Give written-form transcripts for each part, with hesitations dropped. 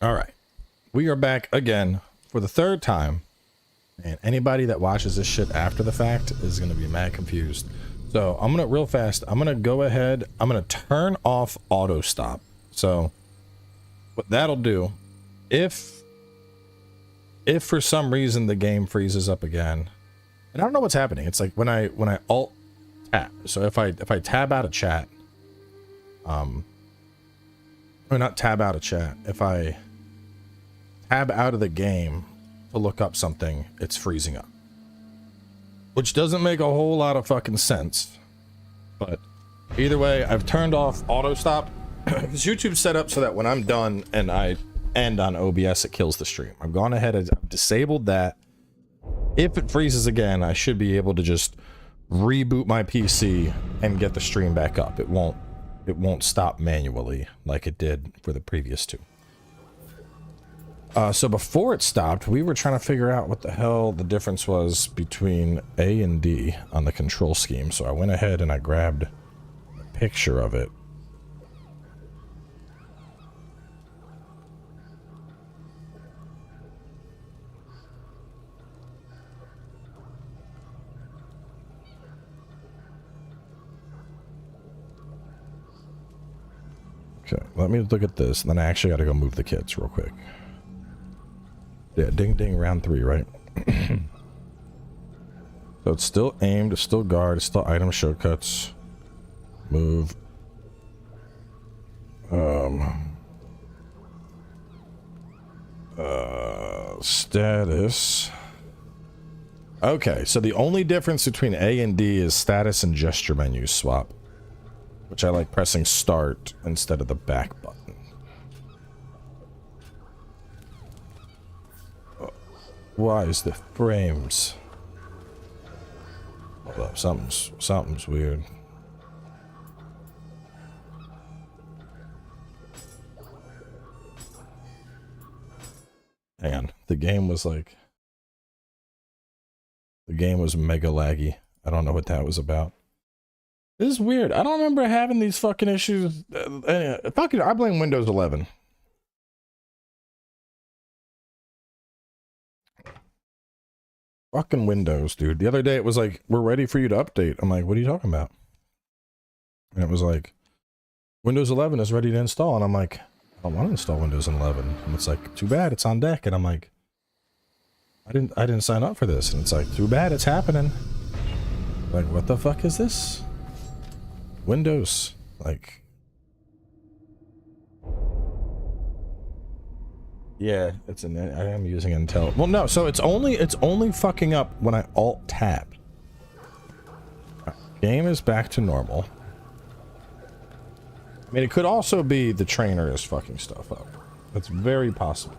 All right, we are back again for the third time, and anybody that watches this shit after the fact is gonna be mad confused. So I'm gonna real fast. I'm gonna go ahead. I'm gonna turn off auto stop. So what that'll do, if for some reason the game freezes up again, and I don't know what's happening. It's like when I alt tab. So if I tab out of chat, or not tab out of chat, if I tab out of the game to look up something, it's freezing up, which doesn't make a whole lot of fucking sense. But either way, I've turned off auto stop because YouTube's set up so that when I'm done and I end on OBS, it kills the stream. I've gone ahead and I've disabled that. If it freezes again, I should be able to just reboot my PC and get the stream back up. It won't stop manually like it did for the previous two. So before it stopped, we were trying to figure out what the hell the difference was between A and D on the control scheme. So I went ahead and I grabbed a picture of it. Okay, let me look at this, and then I actually got to go move the kids real quick. Yeah, ding ding, round 3, right? So it's still aimed, it's still guard, it's still item shortcuts. Move. Status. Okay, so the only difference between A and D is status and gesture menu swap, which I like pressing start instead of the back button. Why is the frames? Hold up, something's weird. Hang on, the game was mega laggy. I don't know what that was about. This is weird. I don't remember having these fucking issues. Fucking, I blame Windows 11. Fucking Windows, dude. The other day it was like, we're ready for you to update. I'm like, what are you talking about? And it was like, Windows 11 is ready to install. And I'm like, I don't want to install Windows 11. And it's like, too bad, it's on deck. And I'm like, I didn't sign up for this. And it's like, too bad, it's happening. Like, what the fuck is this? Windows, like, yeah, it's an, I am using Intel. Well, no, so it's only fucking up when I alt tab. Game is back to normal. I mean, it could also be the trainer is fucking stuff up. That's very possible.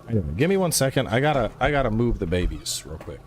Anyway, give me 1 second. I gotta move the babies real quick.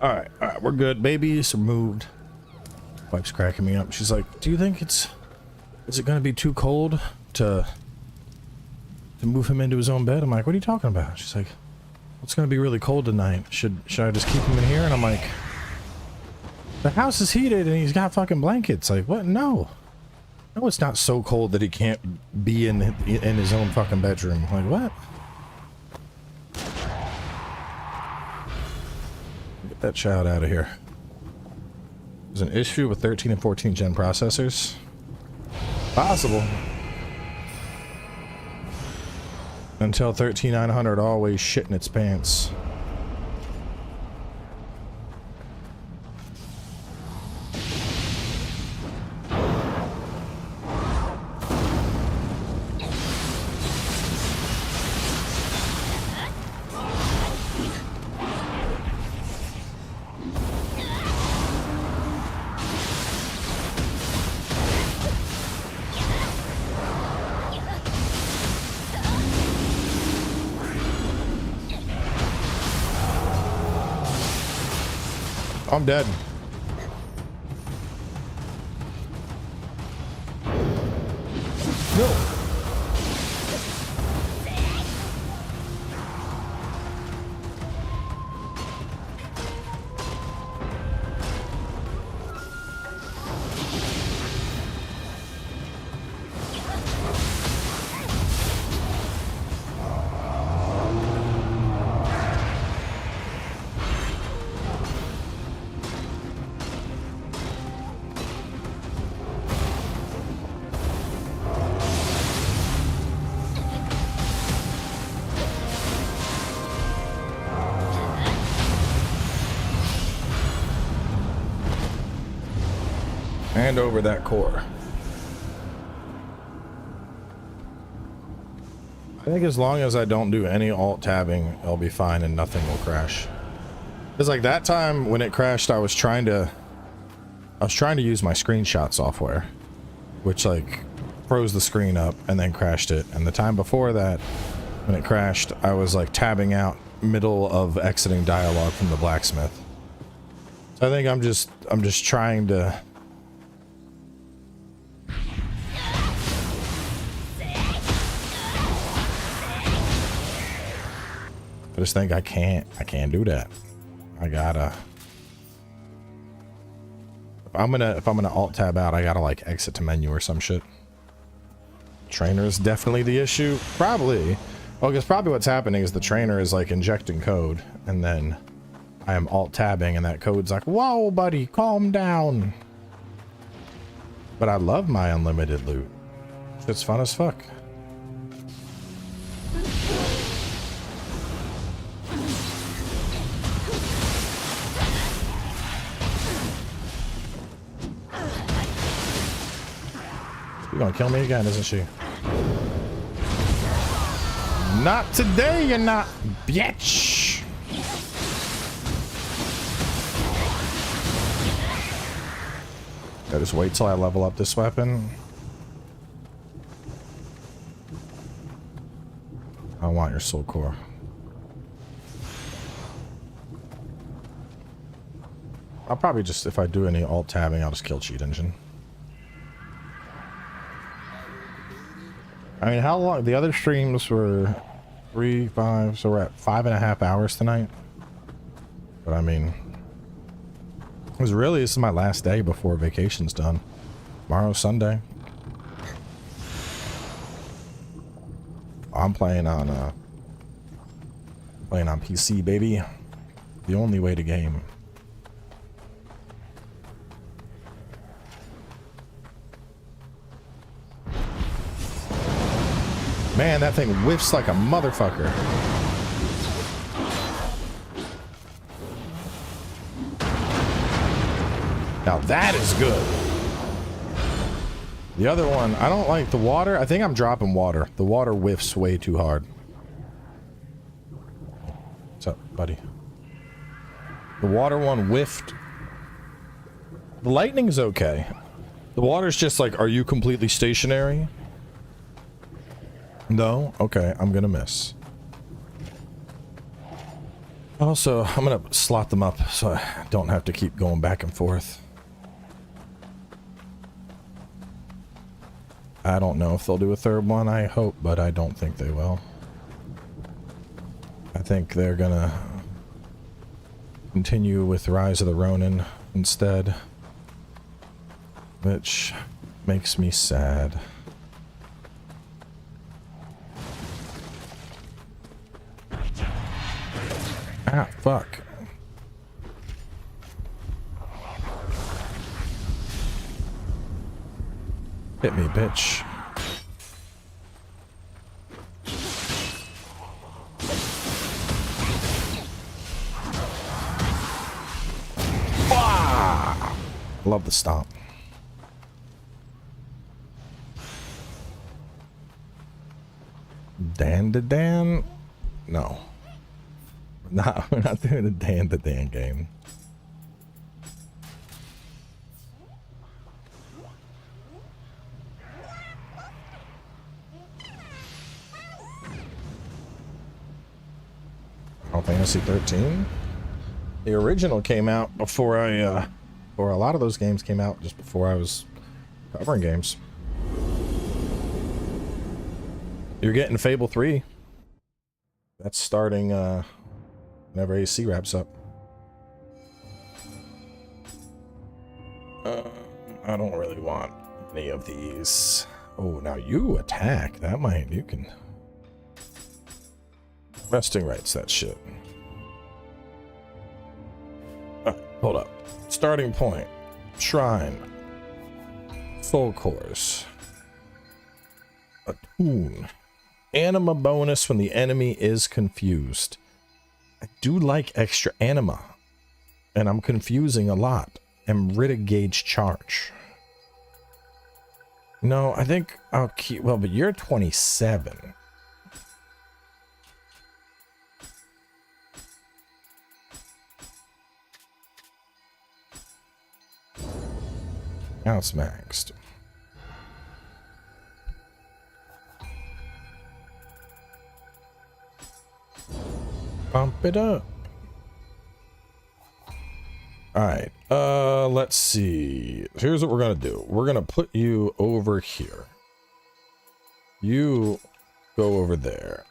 All right, we're good. Baby's removed. Wife's cracking me up. She's like, do you think is it gonna be too cold to move him into his own bed? I'm like, what are you talking about? She's like, it's gonna be really cold tonight. Should I just keep him in here? And I'm like, the house is heated and he's got fucking blankets. Like, what? No, it's not so cold that he can't be in his own fucking bedroom. Like, what? Get that child out of here. There's an issue with 13 and 14 gen processors. Possible. Until 13900 always shit in its pants. I'm dead. No. Hand over that core. I think as long as I don't do any alt tabbing, I'll be fine and nothing will crash. Because like that time when it crashed, I was trying to use my screenshot software, which like froze the screen up and then crashed it. And the time before that, when it crashed, I was like tabbing out middle of exiting dialogue from the blacksmith. So I think I'm just trying to. I just think I can't do that. I gotta. If I'm gonna alt tab out, I gotta like exit to menu or some shit. Trainer is definitely the issue. Probably. Well, because probably what's happening is the trainer is like injecting code, and then I am alt tabbing, and that code's like, "Whoa, buddy, calm down." But I love my unlimited loot. It's fun as fuck. You're gonna kill me again, isn't she? Not today, you're not, bitch! I just wait till I level up this weapon. I want your soul core. I'll probably just, if I do any alt tabbing, I'll just kill cheat engine. I mean, how long? The other streams were 3, 5, so we're at 5.5 hours tonight. But I mean, this is my last day before vacation's done. Tomorrow's Sunday. I'm playing on PC, baby. The only way to game. Man, that thing whiffs like a motherfucker. Now that is good. The other one, I don't like the water. I think I'm dropping water. The water whiffs way too hard. What's up, buddy? The water one whiffed. The lightning's okay. The water's just like, are you completely stationary? No? Okay, I'm gonna miss. Also, I'm gonna slot them up so I don't have to keep going back and forth. I don't know if they'll do a third one, I hope, but I don't think they will. I think they're gonna continue with Rise of the Ronin instead, which makes me sad. Ah, fuck. Hit me, bitch. Ah! Love the stomp. Dan to Dan? No. Nah, we're not doing a Dan to Dan game. Final Fantasy 13? The original came out before I, or a lot of those games came out just before I was covering games. You're getting Fable 3. That's starting, whenever AC wraps up. I don't really want any of these. Oh, now you attack. That might, you can... Resting rights, that shit. Alright, hold up. Starting point. Shrine. Soul cores. Attune. Anima bonus when the enemy is confused. I do like extra anima, and I'm confusing a lot. Amrita gauge charge. No, I think I'll keep. Well, but you're 27. Now it's maxed. Pump it up. Alright, let's see. Here's what we're gonna do. We're gonna put you over here. You go over there.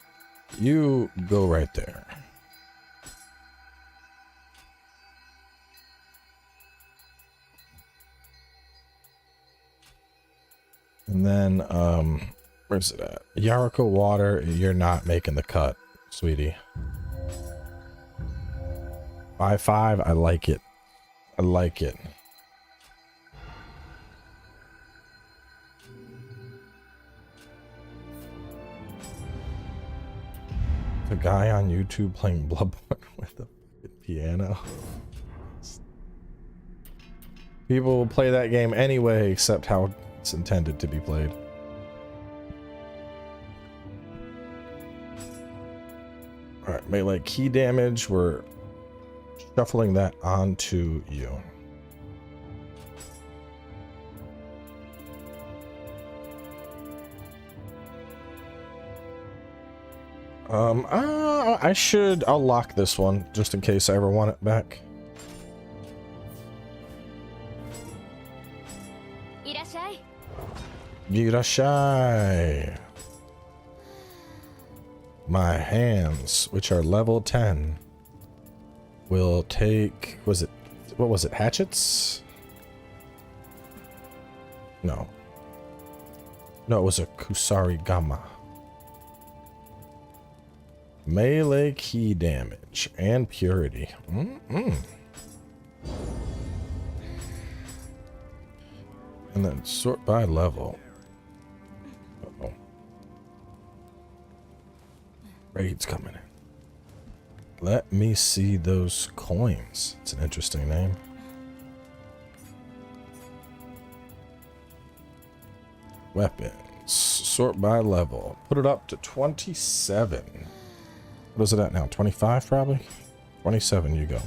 You go right there. And then, where's it at? Yariko water, you're not making the cut, sweetie. 5-5, I like it. I like it. The guy on YouTube playing Bloodborne with the piano. People will play that game anyway, except how it's intended to be played. Alright, melee key damage, we're shuffling that onto you. I'll lock this one just in case I ever want it back. Irashai. My hands, which are level 10, will take, what was it, hatchets? No, it was a Kusari Gamma. Melee key damage and purity. And then sort by level. Uh-oh. Raid's coming in. Let me see those coins. It's an interesting name. Weapons. Sort by level. Put it up to 27. What is it at now? 25 probably? 27 you go.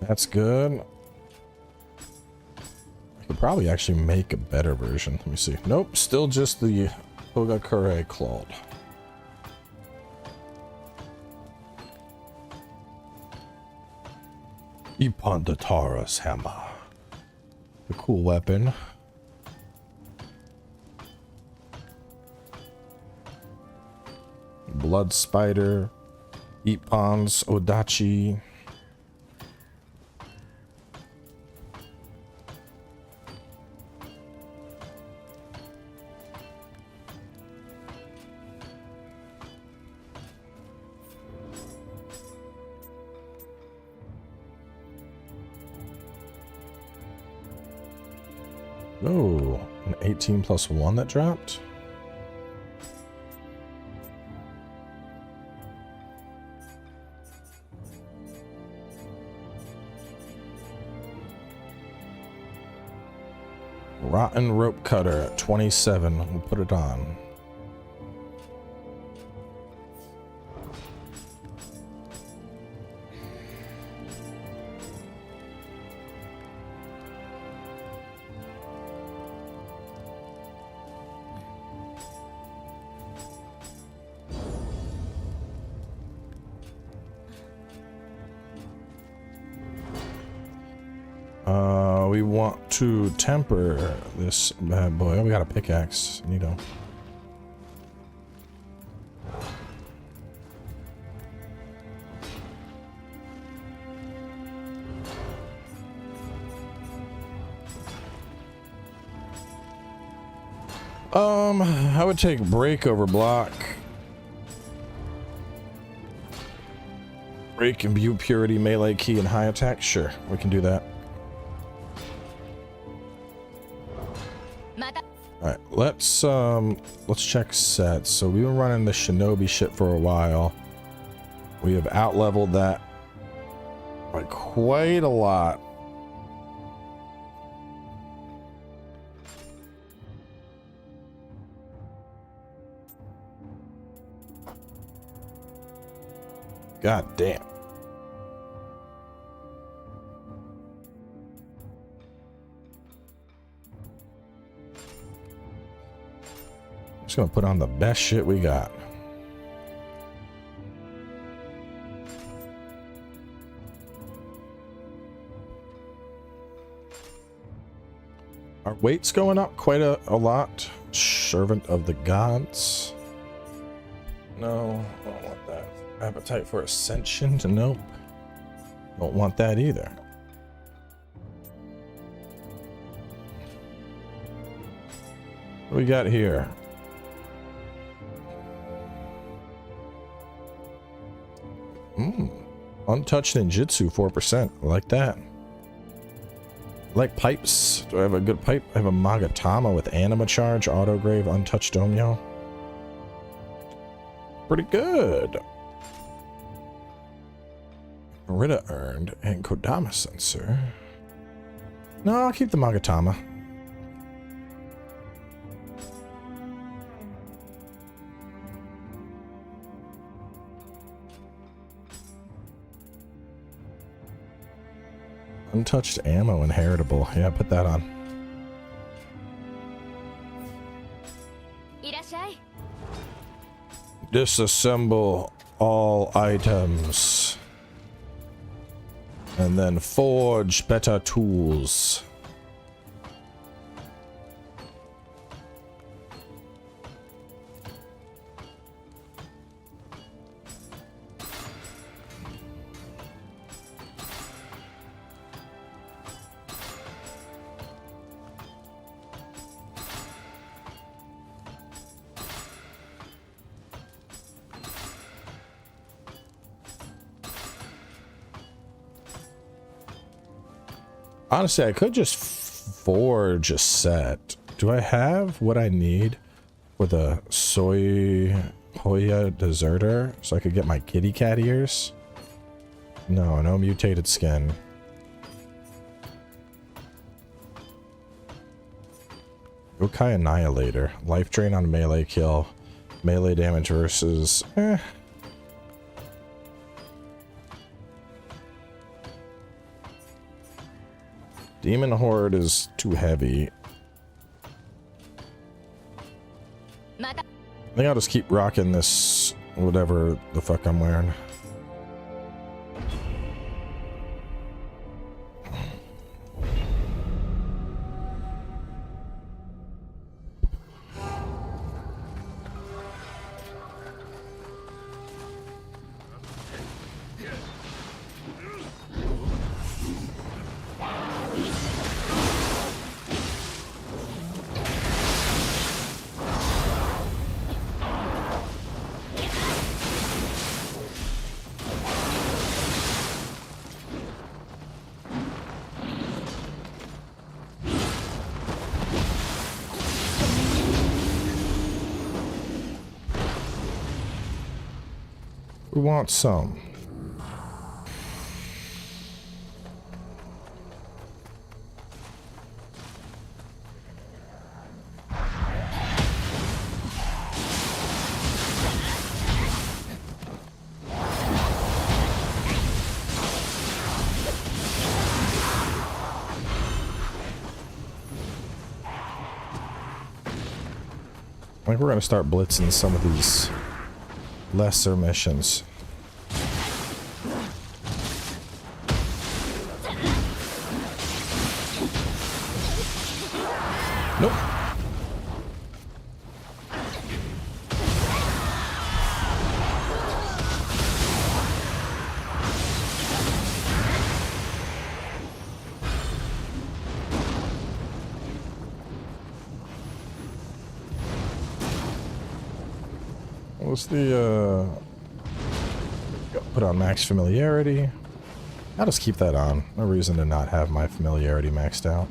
That's good. I could probably actually make a better version. Let me see. Nope, still just the Togakure Clawed. Ipandatara's Hammer. A cool weapon. Blood Spider. Ippon's Odachi. Oh, an 18 plus 1 that dropped? Rotten Rope Cutter at 27. We'll put it on. We want to temper this bad boy. Oh, we got a pickaxe. Neato. I would take break over block. Break, imbue, purity, melee, key, and high attack. Sure, we can do that. Alright, let's check sets. So we've been running the shinobi shit for a while. We have out-leveled that by quite a lot. God damn. Just gonna put on the best shit we got. Our weight's going up quite a lot. Servant of the gods. No, I don't want that. Appetite for ascension? Nope. Don't want that either. What do we got here? Untouched ninjutsu 4%. I like that. I like pipes. Do I have a good pipe? I have a Magatama with anima charge, autograve, untouched domyo. Pretty good. Amrita earned and Kodama sensor. No, I'll keep the Magatama. Untouched ammo inheritable. Yeah, put that on. Disassemble all items. And then forge better tools. Honestly, I could just forge a set. Do I have what I need for the soy Hoya deserter so I could get my kitty cat ears? No, no mutated skin. Yokai Annihilator. Life drain on melee kill. Melee damage versus... Demon Horde is too heavy. I think I'll just keep rocking this, whatever the fuck I'm wearing. We want some. I think we're going to start blitzing some of these lesser missions. Nope. What's the, put on max familiarity. I'll just keep that on. No reason to not have my familiarity maxed out.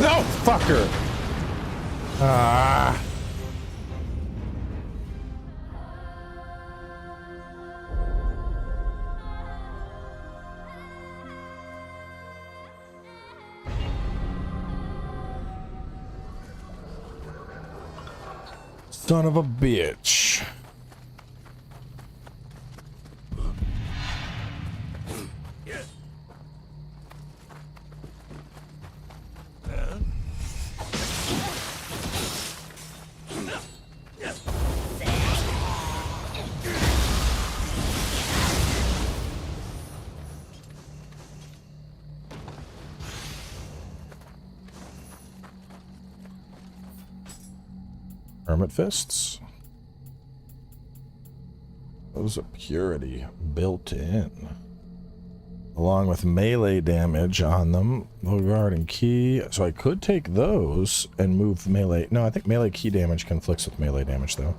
No, fucker. Ah. Son of a bitch. Hermit fists. Those are purity built in. along with melee damage on them. Low guard and key. So I could take those and move melee. No, I think melee key damage conflicts with melee damage, though.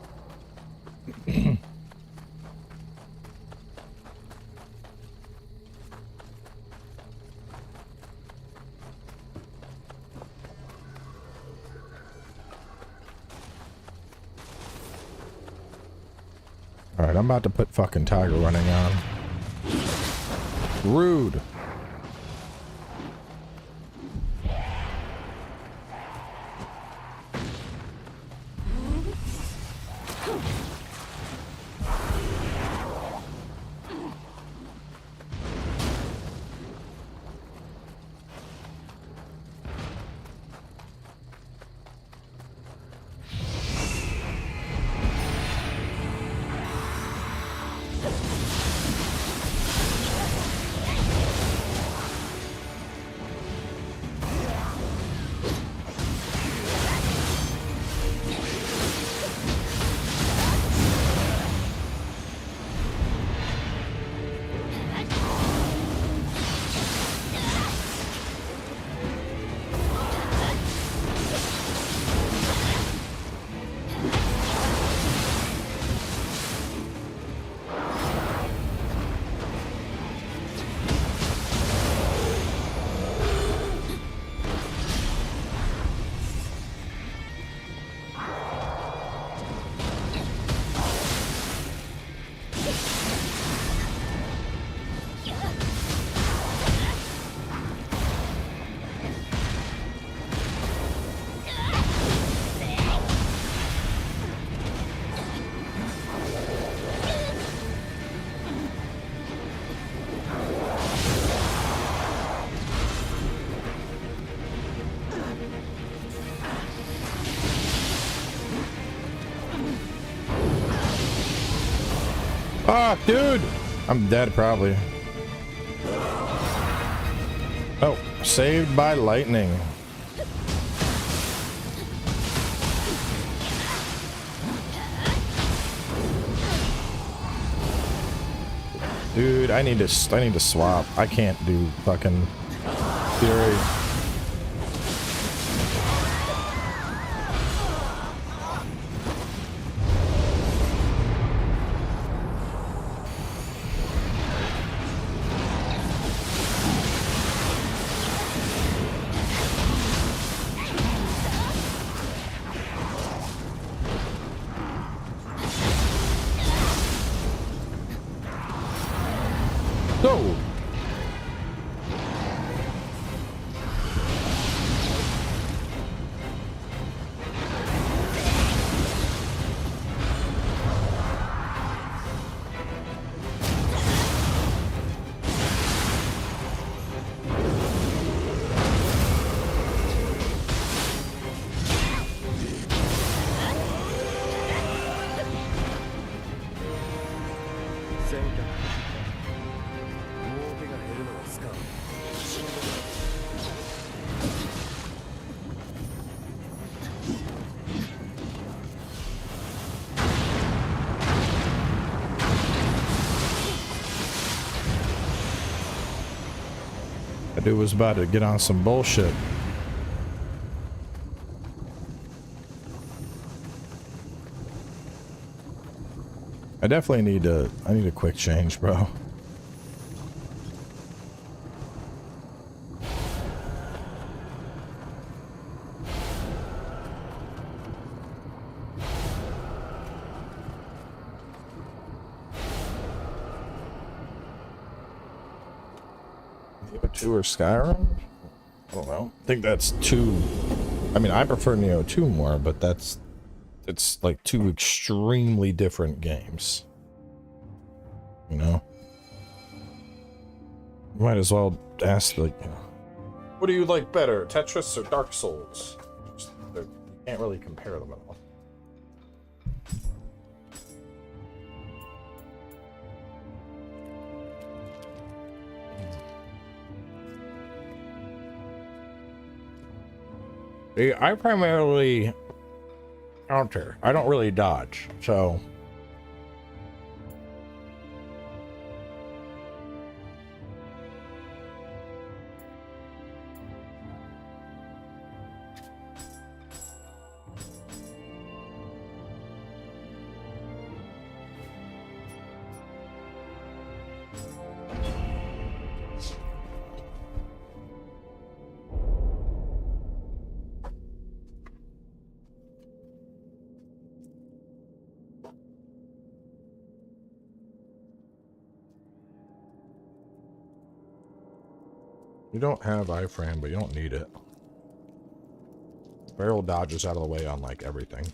Alright, I'm about to put fucking Tiger running on. Rude. Ah, dude! I'm dead, probably. Oh, saved by lightning. Dude, I need to swap. I can't do fucking Fury. Go! That dude was about to get on some bullshit. I definitely need a quick change, bro. Nioh 2 or Skyrim? I don't know. I think that's two. I mean, I prefer Nioh 2 more, but it's like two extremely different games. You know? You might as well ask, like, you know, what do you like better, Tetris or Dark Souls? You can't really compare them at all. I primarily counter. I don't really dodge, so You don't have iframe, but you don't need it. Barrel dodges out of the way on like everything.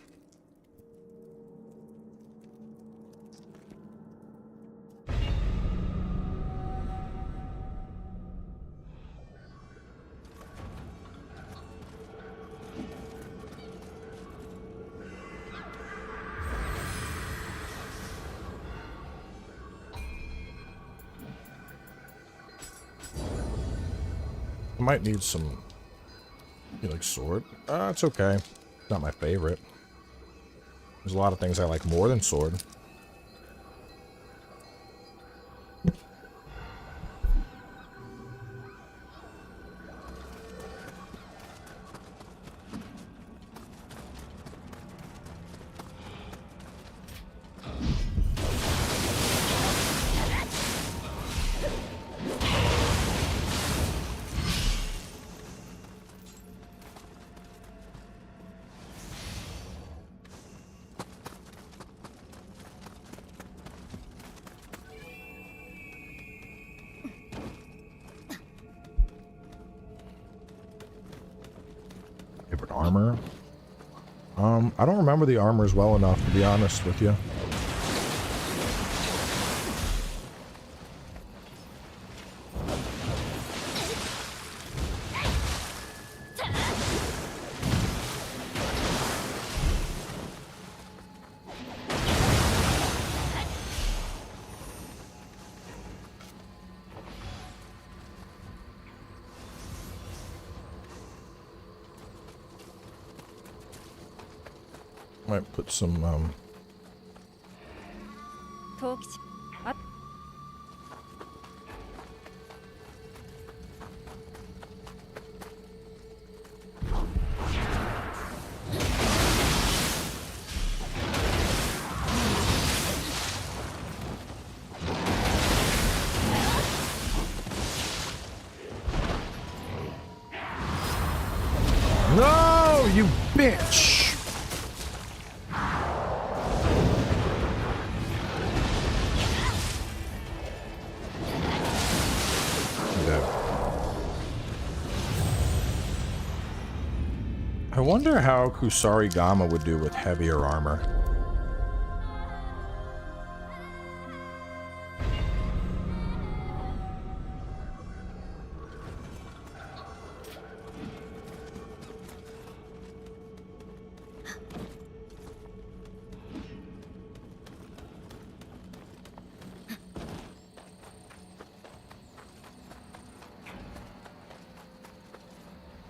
I might need some, like sword. It's okay. Not my favorite. There's a lot of things I like more than sword. Favorite armor? I don't remember the armors well enough, to be honest with you. Might put some, No, you bitch! I wonder how Kusarigama would do with heavier armor.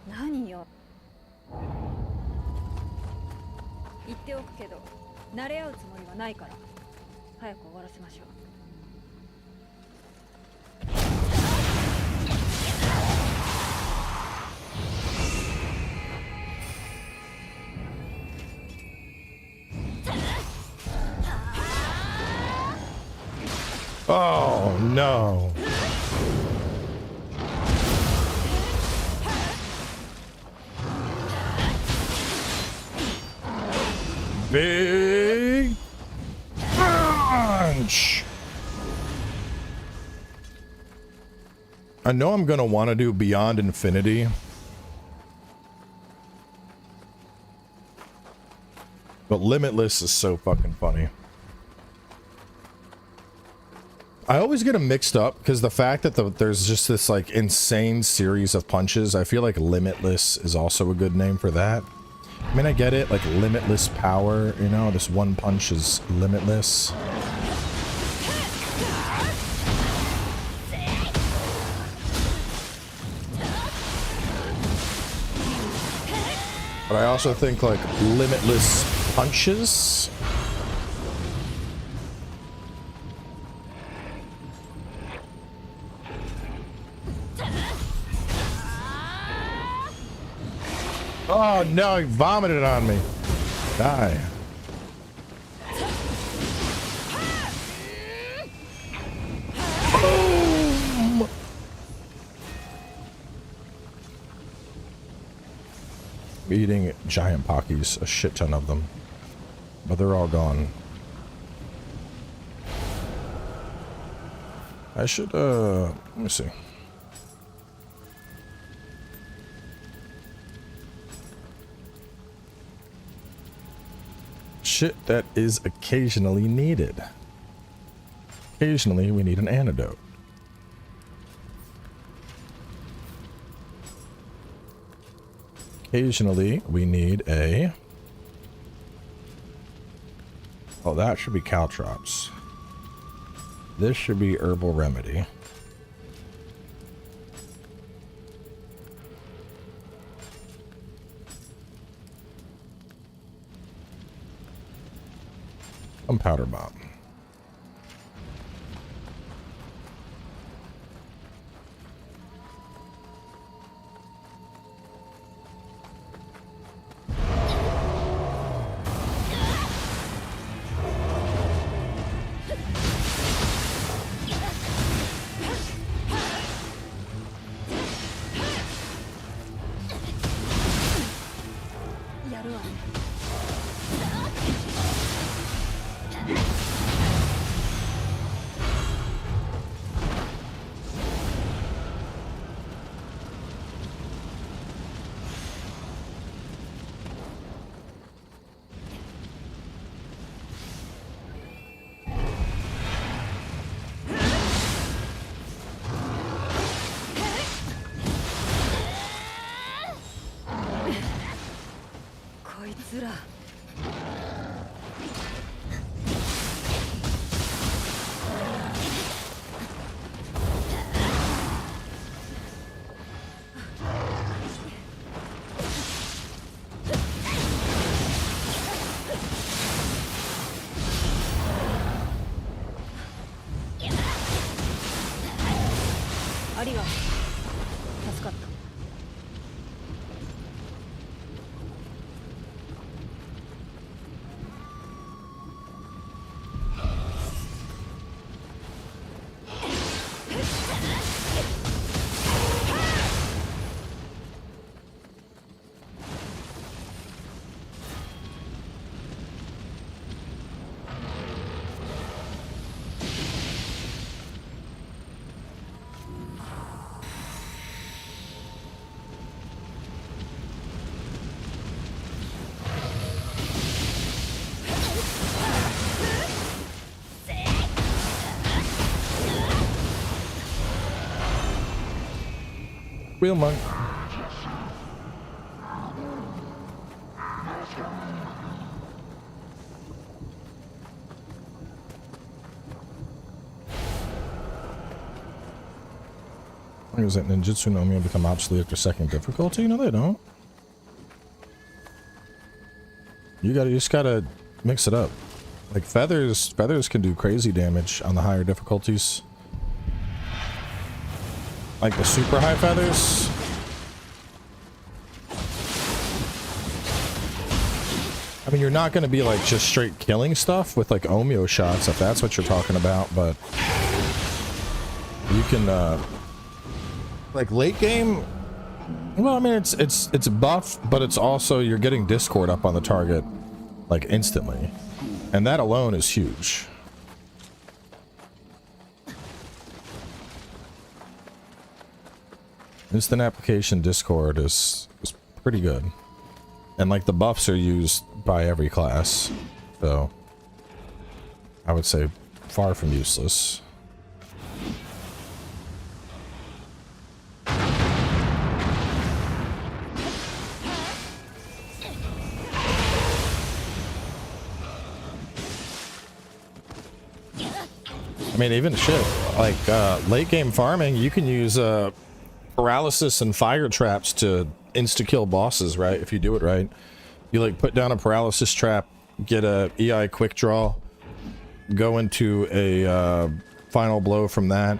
Nioh. 言っておくけど、慣れ合うつもりはないから、早く終わらせましょう。Oh no. Big punch. I know I'm gonna want to do Beyond Infinity, but Limitless is so fucking funny. I always get them mixed up because the fact that there's just this like insane series of punches, I feel like Limitless is also a good name for that. I mean, I get it, like limitless power, you know, this one punch is limitless. But I also think like limitless punches. Oh no, he vomited on me. Die. Boom. Eating giant Pockies, a shit ton of them. But they're all gone. I should, let me see. shit that is occasionally needed. Occasionally we need an antidote. Occasionally we need a... Oh, that should be caltrops. This should be herbal remedy. Powder bomb. Real monk. Is that ninjutsu no Nioh become obsolete after second difficulty? No, they don't. You just gotta mix it up. Like feathers can do crazy damage on the higher difficulties. Like the super high feathers. I mean, you're not going to be like just straight killing stuff with like Omio shots if that's what you're talking about, but you can like late game. Well, I mean, it's buff, but it's also you're getting Discord up on the target like instantly, and that alone is huge. Instant application Discord is pretty good. And like the buffs are used by every class. So I would say far from useless. I mean, even shit like late game farming, you can use paralysis and fire traps to insta-kill bosses, right? If you do it right. You like put down a paralysis trap, get a EI quick draw, go into a final blow from that,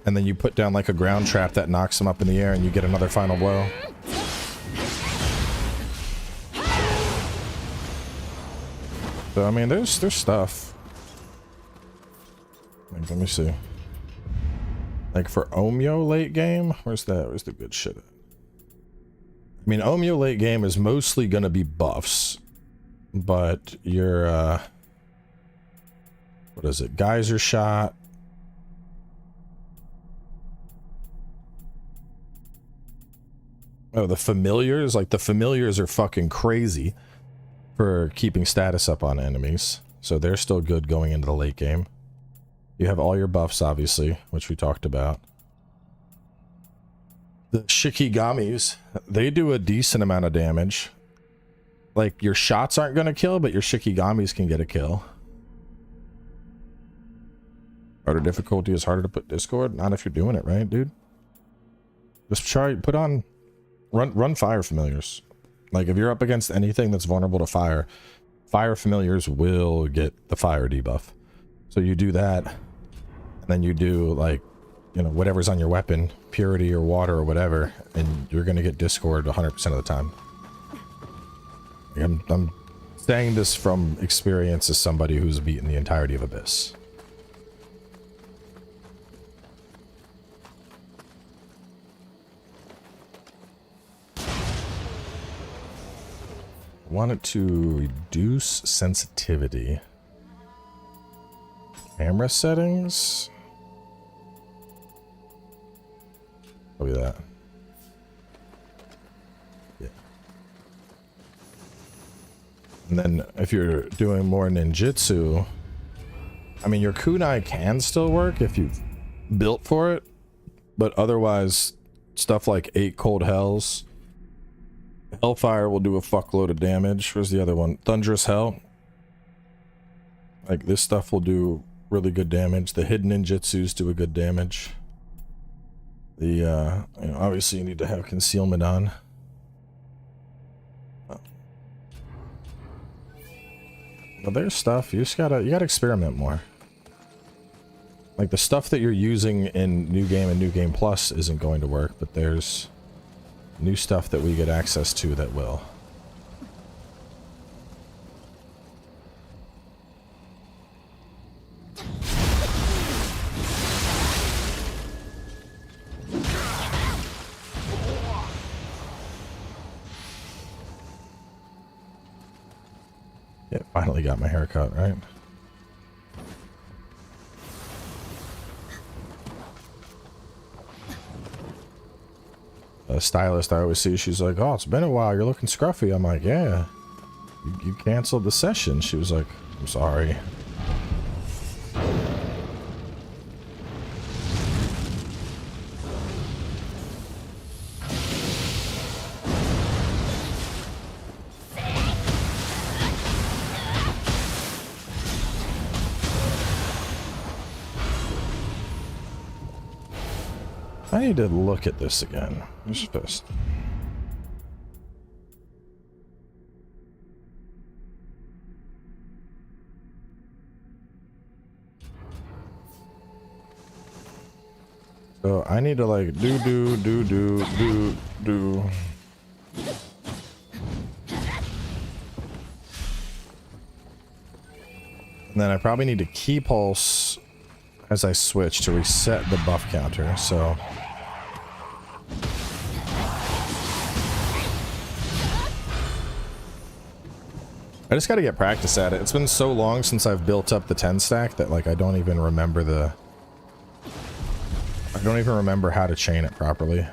and then you put down like a ground trap that knocks them up in the air and you get another final blow. So I mean, there's stuff. Like, let me see. Like for Omio late game, where's the good shit at? I mean, Omio late game is mostly gonna be buffs, but your what is it? Geyser shot. Oh, the familiars, like the familiars are fucking crazy. for keeping status up on enemies. So they're still good going into the late game. You have all your buffs, obviously, which we talked about. The Shikigamis, they do a decent amount of damage. Like, your shots aren't going to kill, but your Shikigamis can get a kill. Harder difficulty is harder to put Discord? Not if you're doing it right, dude. Just try, put on, run fire familiars. Like, if you're up against anything that's vulnerable to fire, fire familiars will get the fire debuff. So you do that, and then you do, like, you know, whatever's on your weapon, purity or water or whatever, and you're going to get Discord 100% of the time. I'm saying this from experience as somebody who's beaten the entirety of Abyss. Wanted to reduce sensitivity. Camera settings. Probably that. Yeah. And then if you're doing more ninjutsu, I mean, your kunai can still work if you've built for it, but otherwise stuff like 8 cold hells, hellfire will do a fuckload of damage. Where's the other one? Thunderous hell. Like, this stuff will do really good damage. The hidden ninjutsus do a good damage. The you know, obviously you need to have concealment on. Well, there's stuff. You gotta experiment more. Like, the stuff that you're using in New Game and New Game Plus isn't going to work, but there's new stuff that we get access to that will. Yeah, finally got my haircut, right? A stylist I always see, she's like, oh, it's been a while, you're looking scruffy. I'm like, yeah, you canceled the session. She was like, I'm sorry. I need to look at this again. Just first. So I need to like do. And then I probably need to key pulse as I switch to reset the buff counter, so. I just gotta get practice at it. It's been so long since I've built up the 10 stack that like I don't even remember how to chain it properly.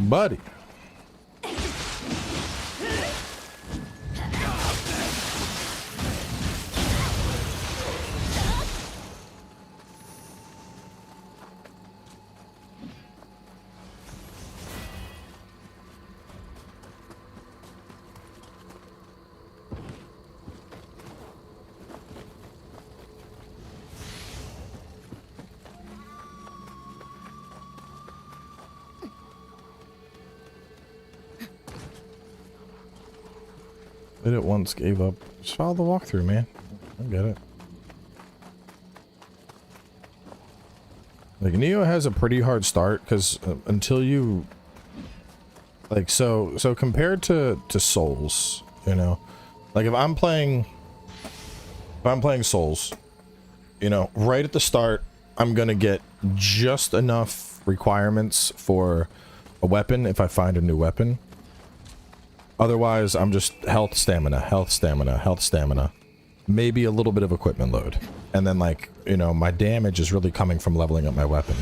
buddy. Did it once, gave up. Just follow the walkthrough, man. I get it. Like, Nioh has a pretty hard start, because until you... Like, so compared to Souls, you know? Like, if I'm playing Souls, you know, right at the start, I'm gonna get just enough requirements for a weapon if I find a new weapon. Otherwise, I'm just health, stamina, health, stamina, health, stamina. Maybe a little bit of equipment load. And then, like, you know, my damage is really coming from leveling up my weapon.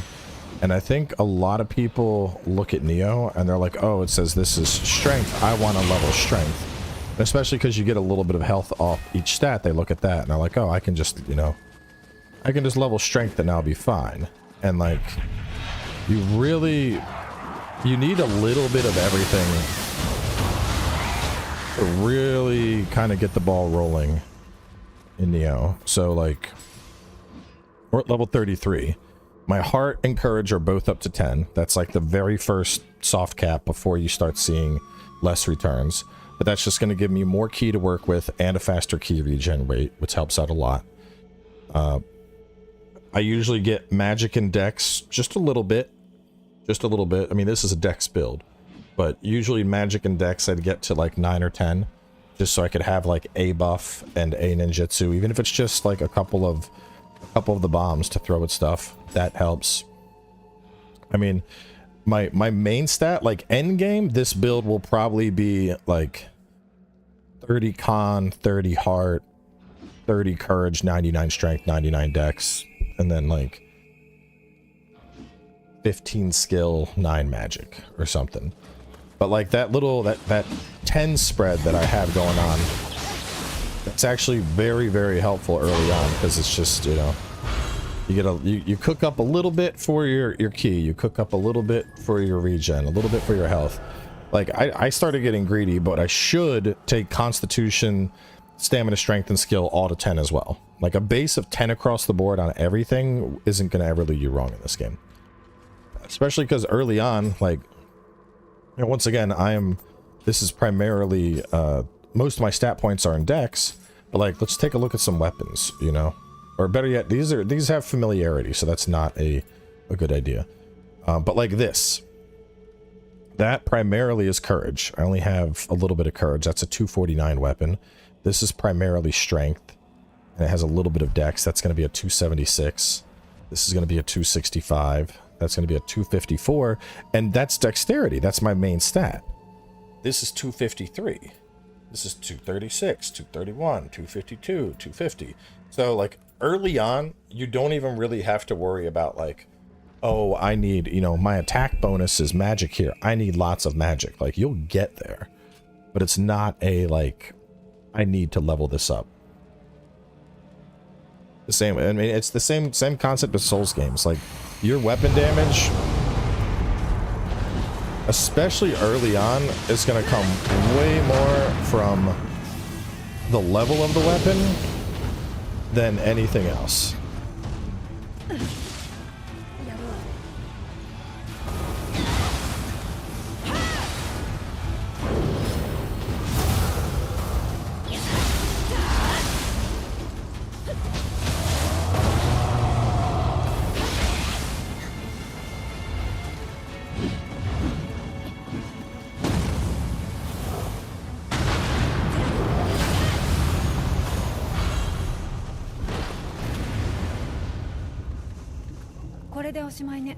And I think a lot of people look at Nioh and they're like, oh, it says this is strength. I want to level strength. And especially because you get a little bit of health off each stat. They look at that and they're like, oh, I can just, you know, I can just level strength and I'll be fine. And, like, you need a little bit of everything to really kind of get the ball rolling in Nioh. So, like, we're at level 33. My heart and courage are both up to 10. That's like the very first soft cap before you start seeing less returns. But that's just going to give me more ki to work with and a faster ki regen rate, which helps out a lot. I usually get magic and dex just a little bit. Just a little bit. I mean, this is a dex build. But usually magic and dex I'd get to like 9 or 10. Just so I could have like a buff and a ninjutsu. Even if it's just like a couple of the bombs to throw at stuff. That helps. I mean, my main stat, like end game, this build will probably be like 30 con, 30 heart, 30 courage, 99 strength, 99 dex, and then like 15 skill, 9 magic or something. But like that little that 10 spread that I have going on, that's actually very, very helpful early on, because it's just, you know, you get you cook up a little bit for your ki, you cook up a little bit for your regen, a little bit for your health. Like I started getting greedy, but I should take constitution, stamina, strength, and skill all to 10 as well. Like a base of 10 across the board on everything isn't gonna ever lead you wrong in this game. Especially because early on, like, you know, once again, this is primarily, most of my stat points are in dex, but like, let's take a look at some weapons, you know? Or better yet, these have familiarity, so that's not a good idea. But like this, that primarily is courage. I only have a little bit of courage. That's a 249 weapon. This is primarily strength, and it has a little bit of dex. That's going to be a 276. This is going to be a 265. That's going to be a 254, and that's dexterity. That's my main stat. This is 253. This is 236, 231, 252, 250. So, like, early on, you don't even really have to worry about, like, oh, I need, you know, my attack bonus is magic here. I need lots of magic. Like, you'll get there. But it's not a, like, I need to level this up. The same, I mean, it's the same concept as Souls games. Like, your weapon damage, especially early on, is going to come way more from the level of the weapon than anything else. でおしまいね。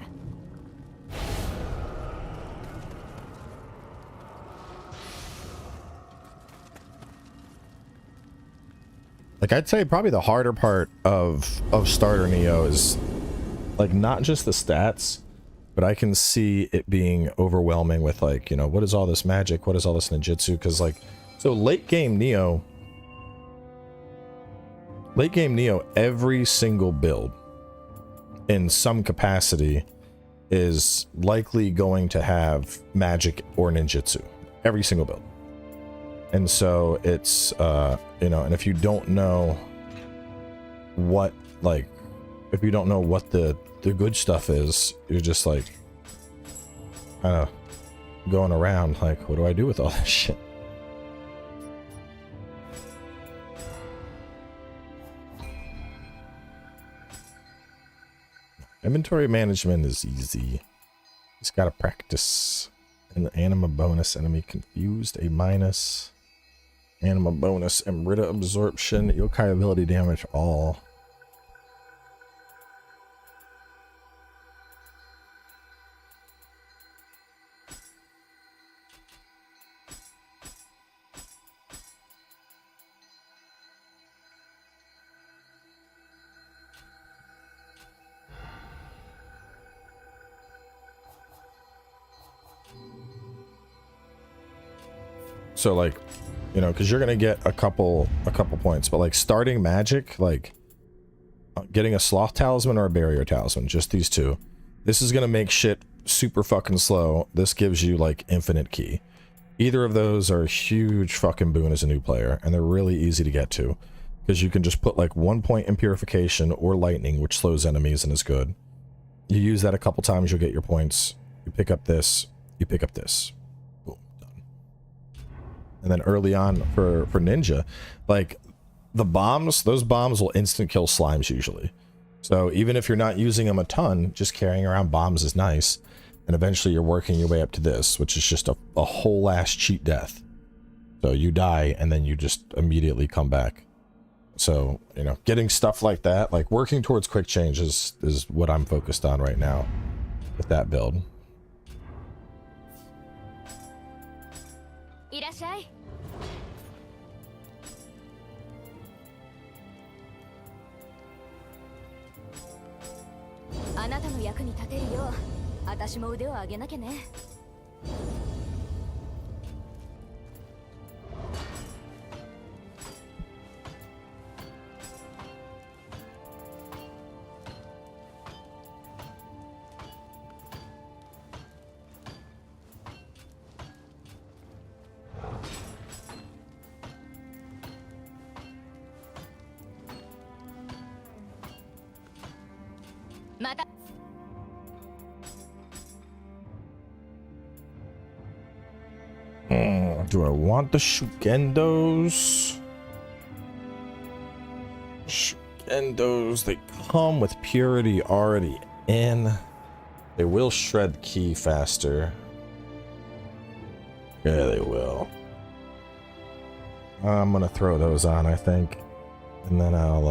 Like, I'd say probably the harder part of starter Nioh is, like, not just the stats, but I can see it being overwhelming with like, you know, what is all this magic? What is all this ninjutsu? Because like, so late game Nioh, every single build in some capacity is likely going to have magic or ninjutsu. Every single build. And so it's, you know, and if you don't know what, like, if you don't know what the good stuff is, you're just like, kind of going around like, what do I do with all this shit? Inventory management is easy. Just gotta practice. An anima bonus, enemy confused, a minus. Anima bonus, Amrita absorption, yokai ability damage, all. So like, you know, because you're gonna get a couple points, but like starting magic, like getting a sloth talisman or a barrier talisman, just these two, this is gonna make shit super fucking slow. This gives you like infinite ki. Either of those are a huge fucking boon as a new player, and they're really easy to get to because you can just put like 1 point in purification or lightning, which slows enemies and is good. You use that a couple times, you'll get your points. You pick up this, you pick up this. And then early on for ninja, like the bombs, those bombs will instant kill slimes usually. So even if you're not using them a ton, just carrying around bombs is nice. And eventually you're working your way up to this, which is just a whole ass cheat death. So you die and then you just immediately come back. So, you know, getting stuff like that, like working towards quick change is what I'm focused on right now with that build. いらっしゃい。あなたの役に立てるよう、私も腕を上げなきゃね。また。 Do I want the Shugendos? Shugendos, they come with purity already in. They will shred ki faster. Yeah, they will. I'm gonna throw those on, I think. And then I'll,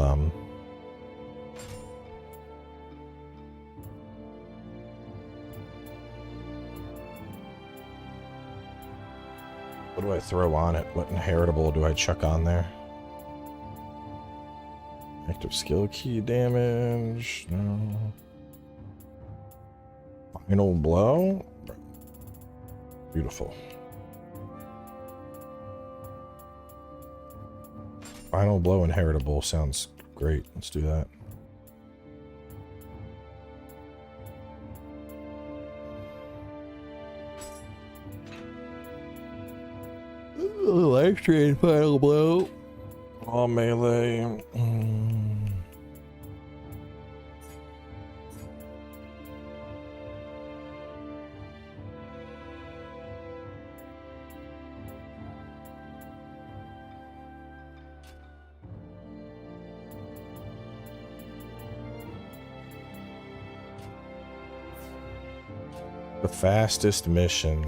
what do I throw on it? What inheritable do I chuck on there? Active skill key damage. No. Final blow. Beautiful. Final blow inheritable sounds great. Let's do that. Life train final blow. All melee. The fastest mission.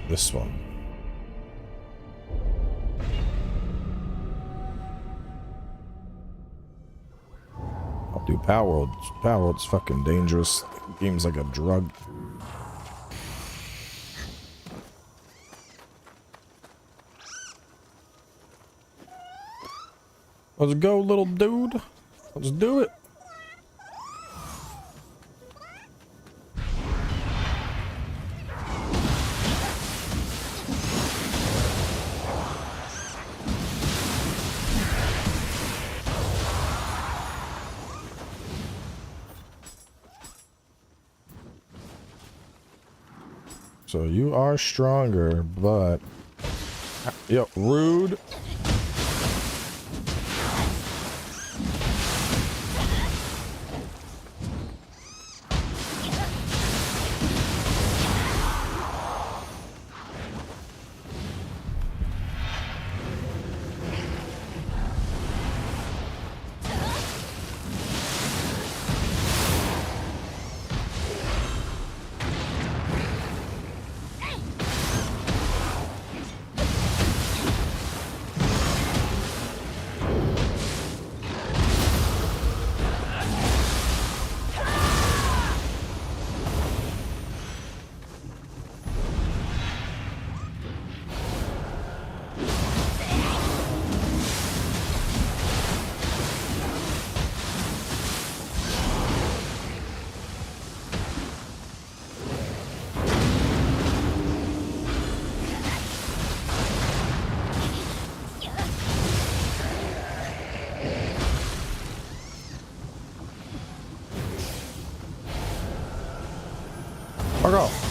This one. I'll do Power World. Power World's fucking dangerous. The game's like a drug. Let's go, little dude. Let's do it. So you are stronger, but... Yep, rude. Fuck off.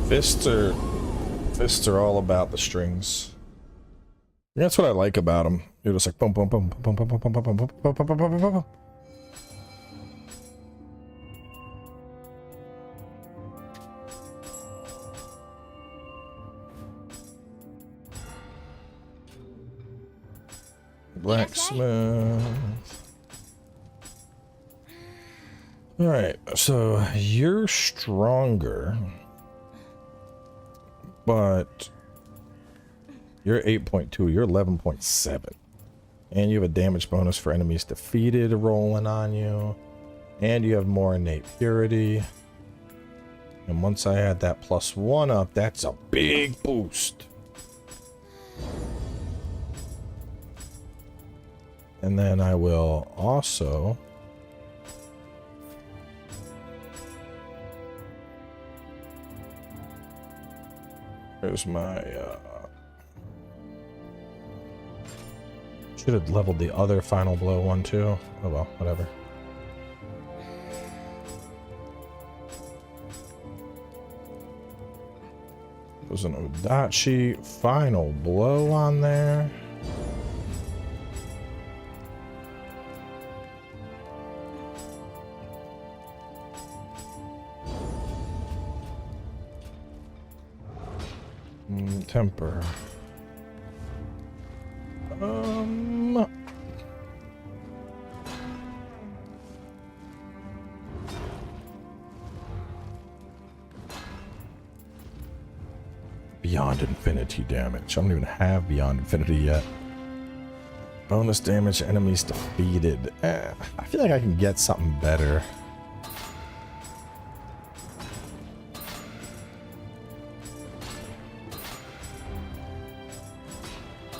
Fists are all about the strings. That's what I like about them. You're just like boom, boom, boom, boom, boom, boom, boom, boom, boom, boom, boom, boom, boom, boom, boom. Blacksmith. All right, so you're stronger, but you're 8.2, you're 11.7. And you have a damage bonus for enemies defeated rolling on you. And you have more innate purity. And once I add that +1 up, that's a big boost. And then I will also... There's my, should have leveled the other final blow one too. Oh well, whatever. There's an Odachi final blow on there. Temper. Beyond infinity damage. I don't even have beyond infinity yet. Bonus damage, enemies defeated. I feel like I can get something better.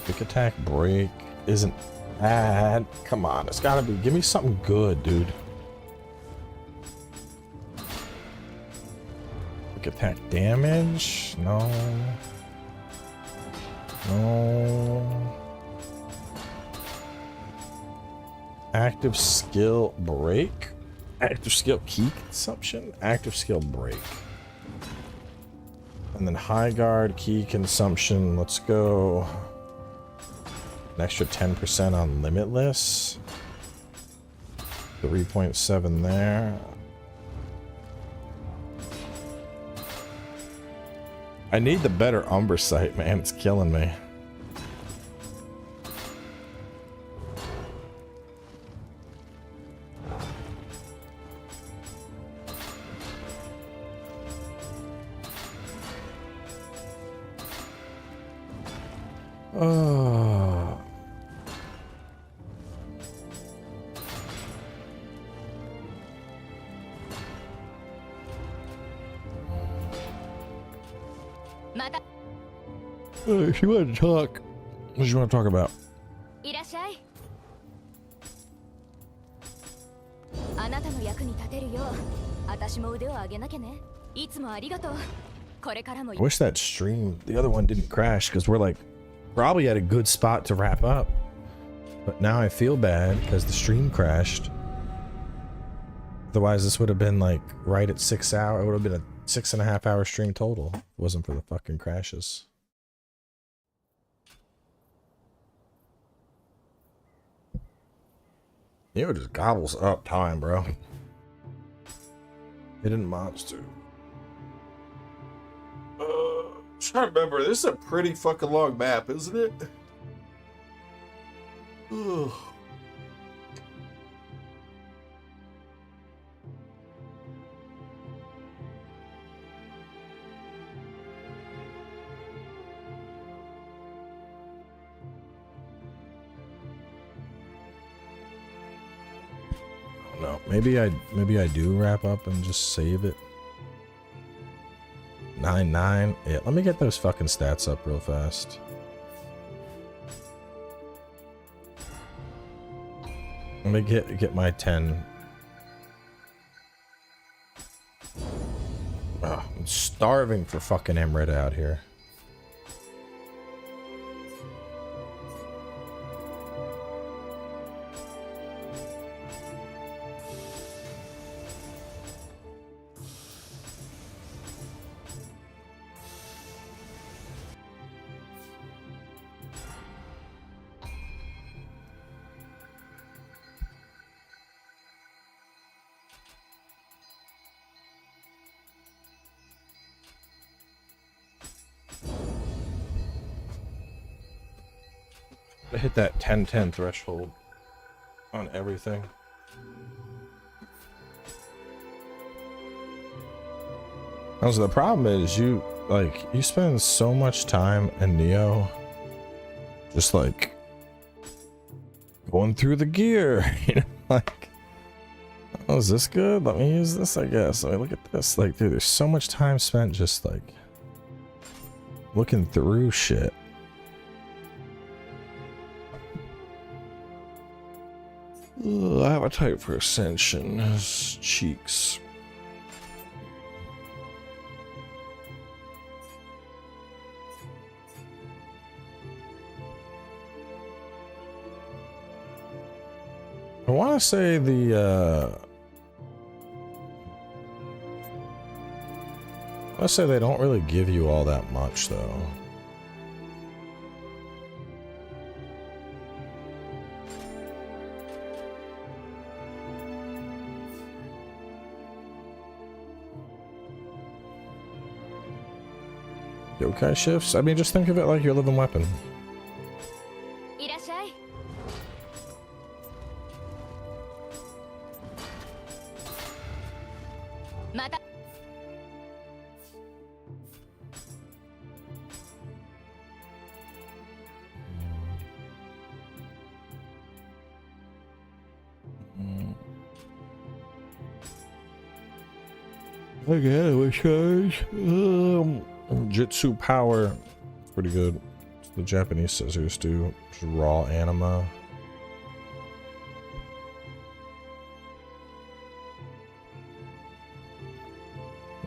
Quick attack break isn't bad. Come on, it's gotta be. Give me something good, dude. Quick attack damage? No. No. Active skill break? Active skill key consumption? Active skill break. And then high guard key consumption. Let's go. An extra 10% on limitless. 3.7 there. I need the better Umber sight, man. It's killing me. Oh. She wanted to talk. What do you want to talk about? I wish that stream, the other one, didn't crash, because we're like probably at a good spot to wrap up. But now I feel bad because the stream crashed. Otherwise, this would have been like right at 6 hours. It would have been a 6.5 hour stream total. If it wasn't for the fucking crashes. Nioh just gobbles up time, bro. Hidden monster. I'm trying to remember. This is a pretty fucking long map, isn't it? Ugh. No, maybe I do wrap up and just save it. 9-9. Yeah, let me get those fucking stats up real fast. Let me get my 10. Oh, I'm starving for fucking Amrita out here. I hit that 10-10 threshold on everything. Also, the problem is you spend so much time in Nioh just like going through the gear, you know, like, oh, is this good? Let me use this, I guess. I mean, look at this. Like, dude, there's so much time spent just like looking through shit. Ugh, appetite for ascension. His cheeks. I want to say they don't really give you all that much though. Yokai shifts? I mean, just think of it like your living weapon. Okay, which charge? Jutsu power. Pretty good. The Japanese scissors do. Just raw anima.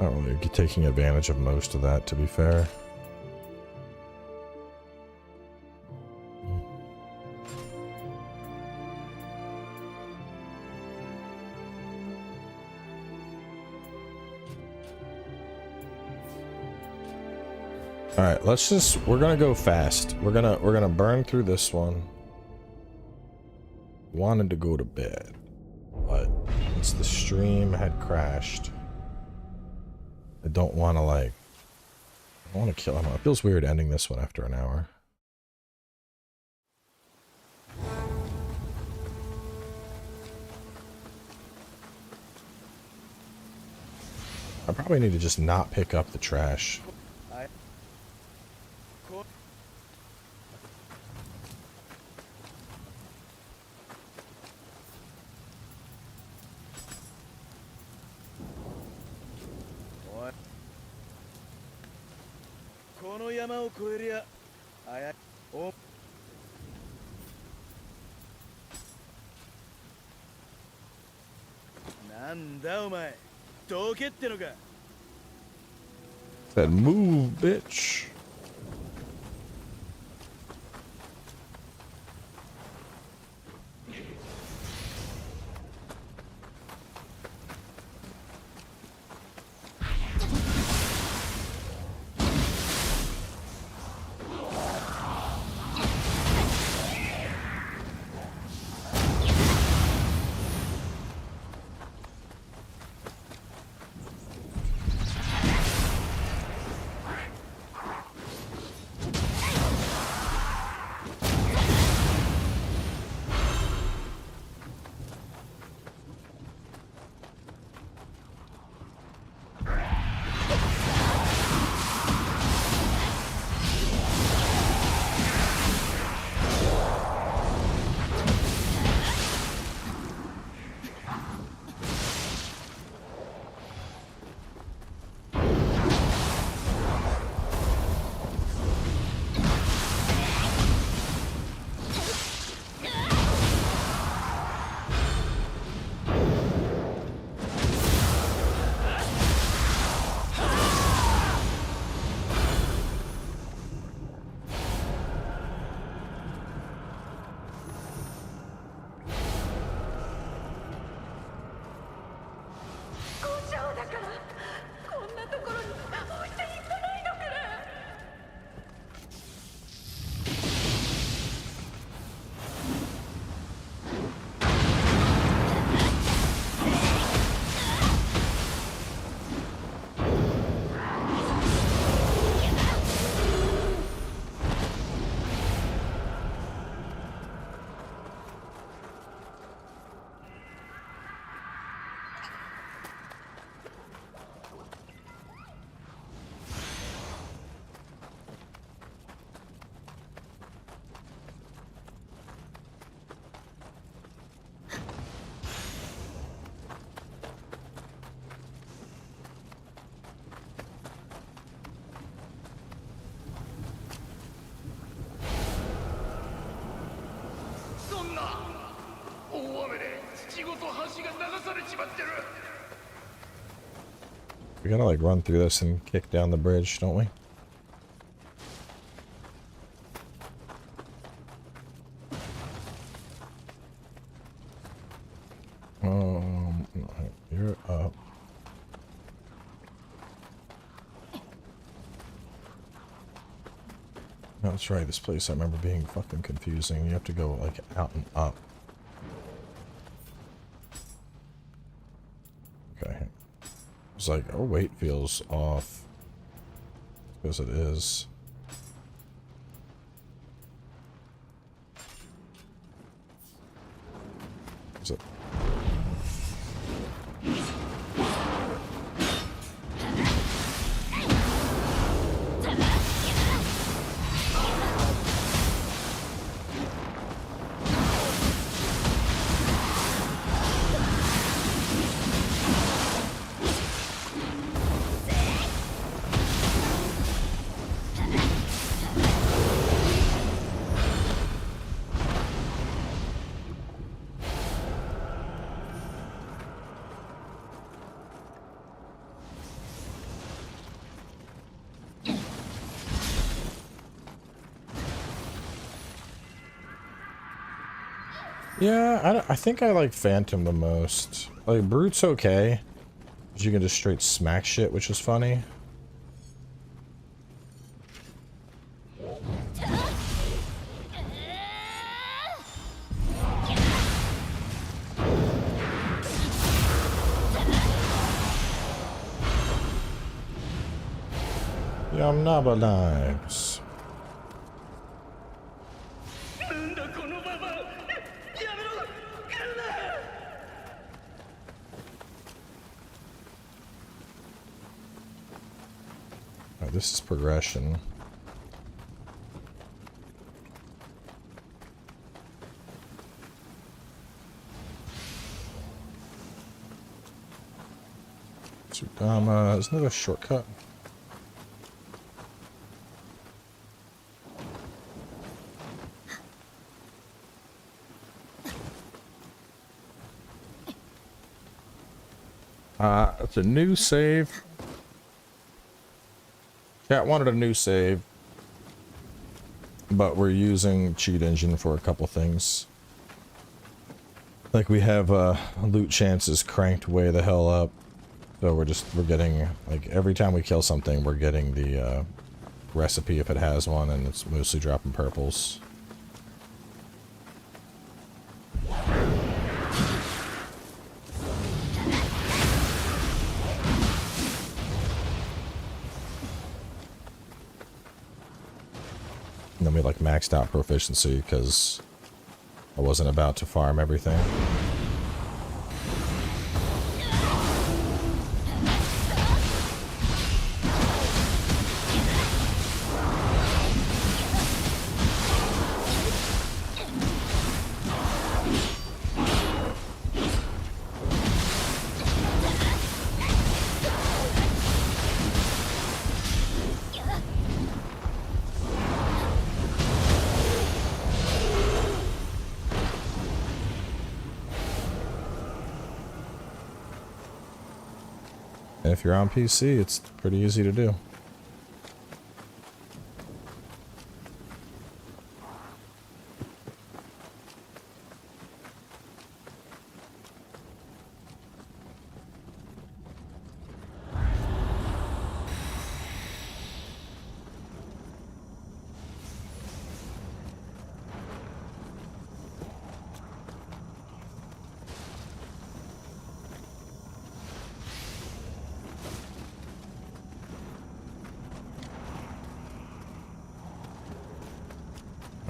Not really taking advantage of most of that, to be fair. All right, we're gonna go fast. We're gonna burn through this one. Wanted to go to bed, but since the stream had crashed, I don't want to I want to kill him. It feels weird ending this one after an hour. I probably need to just not pick up the trash. Said move, bitch. We gotta like run through this and kick down the bridge, don't we? You're up. No, that's right. This place I remember being fucking confusing. You have to go like out and up. Okay. It's like, oh, weight feels off. Because it is. Is it? Yeah, I think I like Phantom the most. Like, Brute's okay. But you can just straight smack shit, which is funny. Yum Naba knives. This is progression. Tsudama, isn't that a shortcut? It's a new save. Chat wanted a new save, but we're using cheat engine for a couple things. Like we have loot chances cranked way the hell up, so we're getting, like, every time we kill something, we're getting the recipe if it has one, and it's mostly dropping purples. And then we like maxed out proficiency because I wasn't about to farm everything. And if you're on PC, it's pretty easy to do.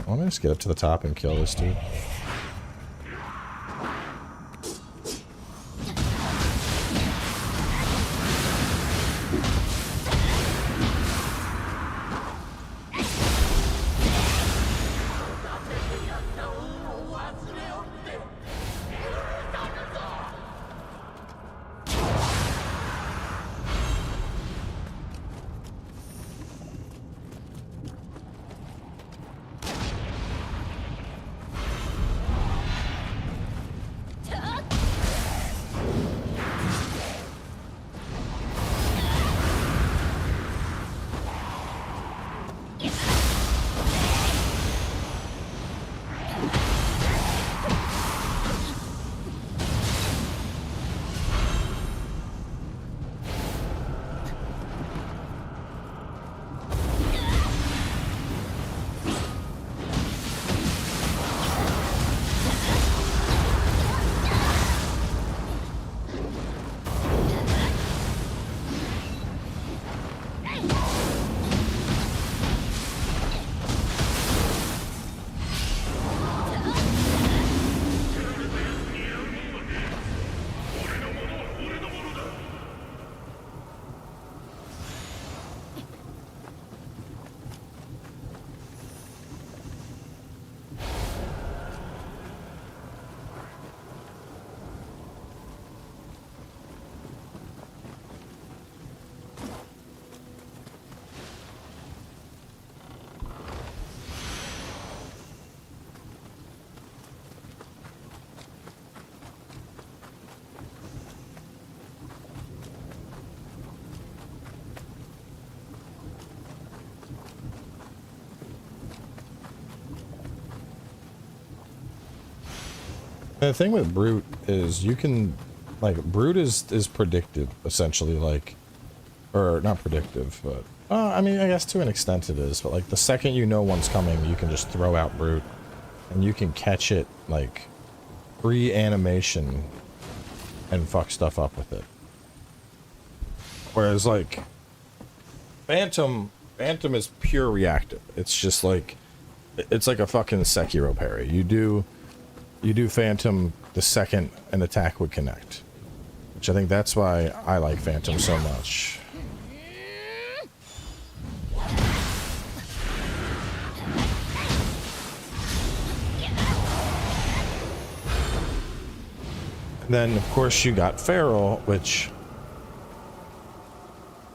Let me just get up to the top and kill this dude. The thing with Brute is you can, like, Brute is predictive, essentially, like, or not predictive, but, I mean, I guess to an extent it is, but, like, the second you know one's coming, you can just throw out Brute, and you can catch it, like, pre-animation and fuck stuff up with it. Whereas, like, Phantom is pure reactive. It's just like, it's like a fucking Sekiro parry. You do Phantom the second an attack would connect. Which I think that's why I like Phantom so much. And then, of course, you got Feral, which...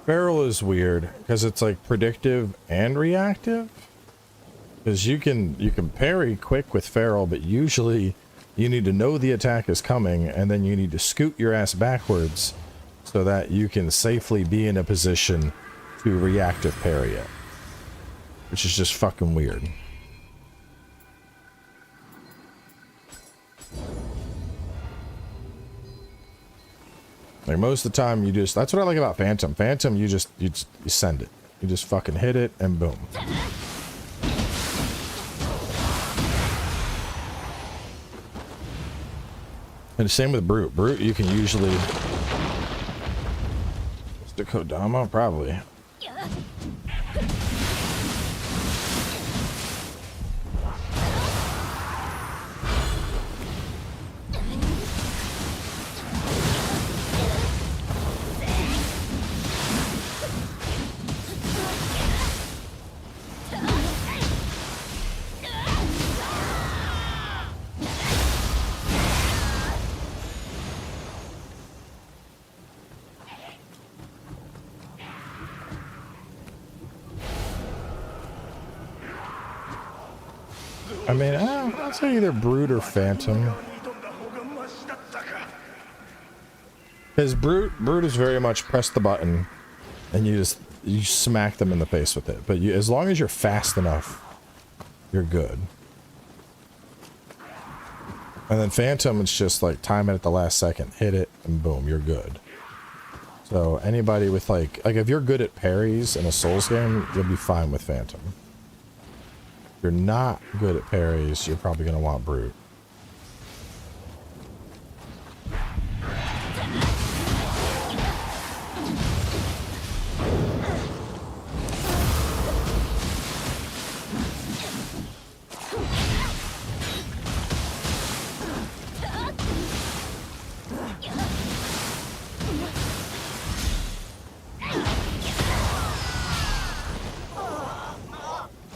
Feral is weird, because it's like predictive and reactive. Because you can parry quick with Feral, but usually you need to know the attack is coming, and then you need to scoot your ass backwards so that you can safely be in a position to reactive parry it, which is just fucking weird. Like most of the time you just, that's what I like about Phantom. Phantom, you send it. You just fucking hit it and boom. And the same with Brute. Brute, you can usually... It's the Kodama? Probably. I mean, I'll say either Brute or Phantom. Because Brute is very much press the button and you smack them in the face with it. But as long as you're fast enough, you're good. And then Phantom, it's just like time it at the last second, hit it, and boom, you're good. So anybody with like if you're good at parries in a Souls game, you'll be fine with Phantom. If you're not good at parries, you're probably going to want Brute.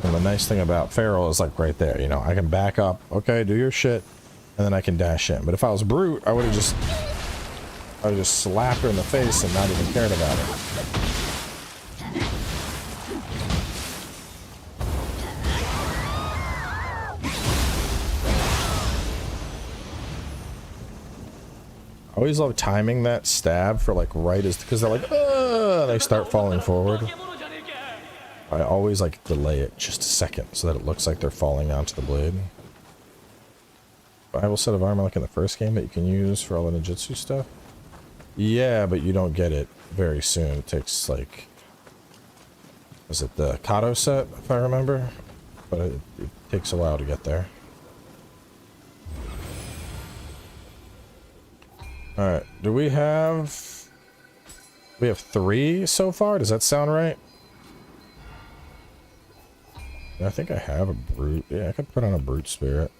And the nice thing about Feral is like right there, you know, I can back up, okay, do your shit, and then I can dash in. But if I was Brute, I would have just slapped her in the face and not even cared about it. I always love timing that stab for like right as, because they're like, they start falling forward. I always like delay it just a second so that it looks like they're falling onto the blade. Bible set of armor like in the first game that you can use for all the ninjutsu stuff? Yeah, but you don't get it very soon. It takes like... Was it the Kato set, if I remember? But it takes a while to get there. Alright, do we have... We have 3 so far? Does that sound right? I think I have a Brute. Yeah, I could put on a Brute Spirit.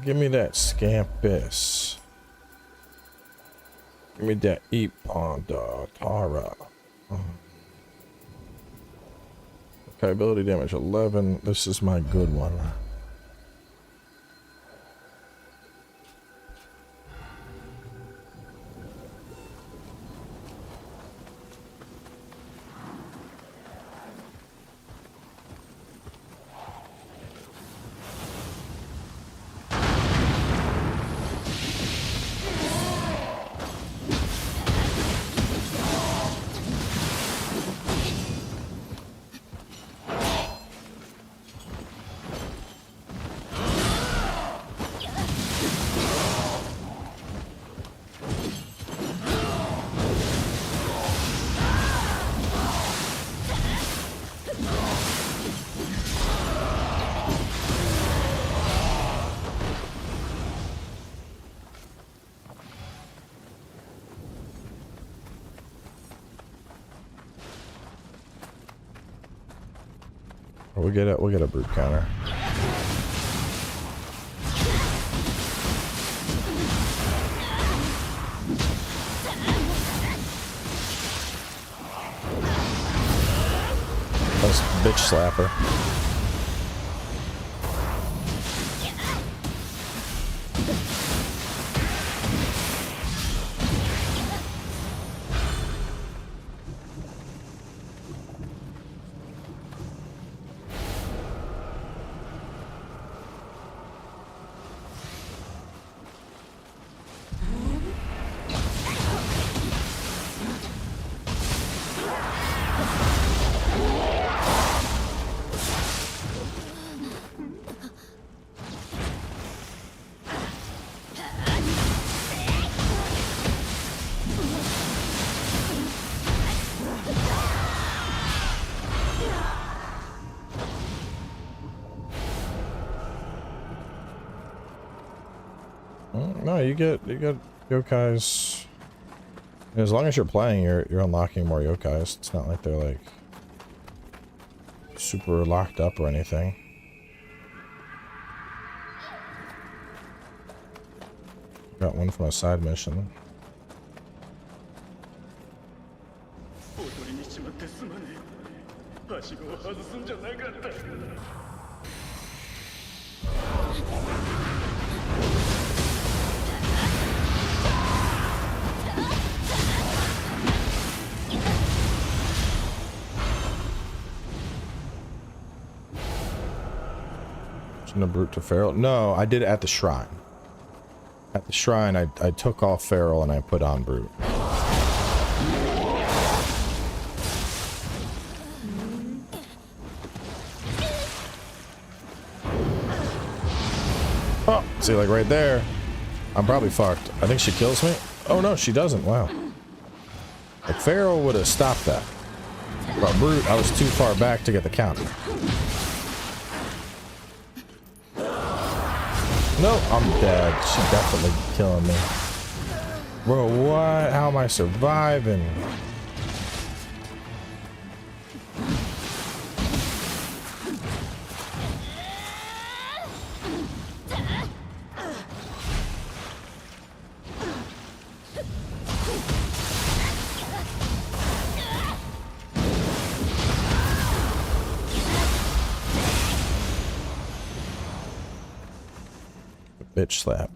Give me that Scampus. Give me that Eponda Tara. Okay, ability damage 11. This is my good one. We'll get a Brute counter. That's bitch slapper. No, you get yokais. As long as you're playing, you're unlocking more yokais. It's not like they're like super locked up or anything. Got one from a side mission. A brute to feral? No, I did it at the shrine. At the shrine, I took off feral and I put on brute. Oh, see, like right there, I'm probably fucked. I think she kills me. Oh no, she doesn't. Wow. Like feral would have stopped that. But brute, I was too far back to get the counter. No, I'm dead. She definitely killing me. Bro, what? How am I surviving? Bitch slap.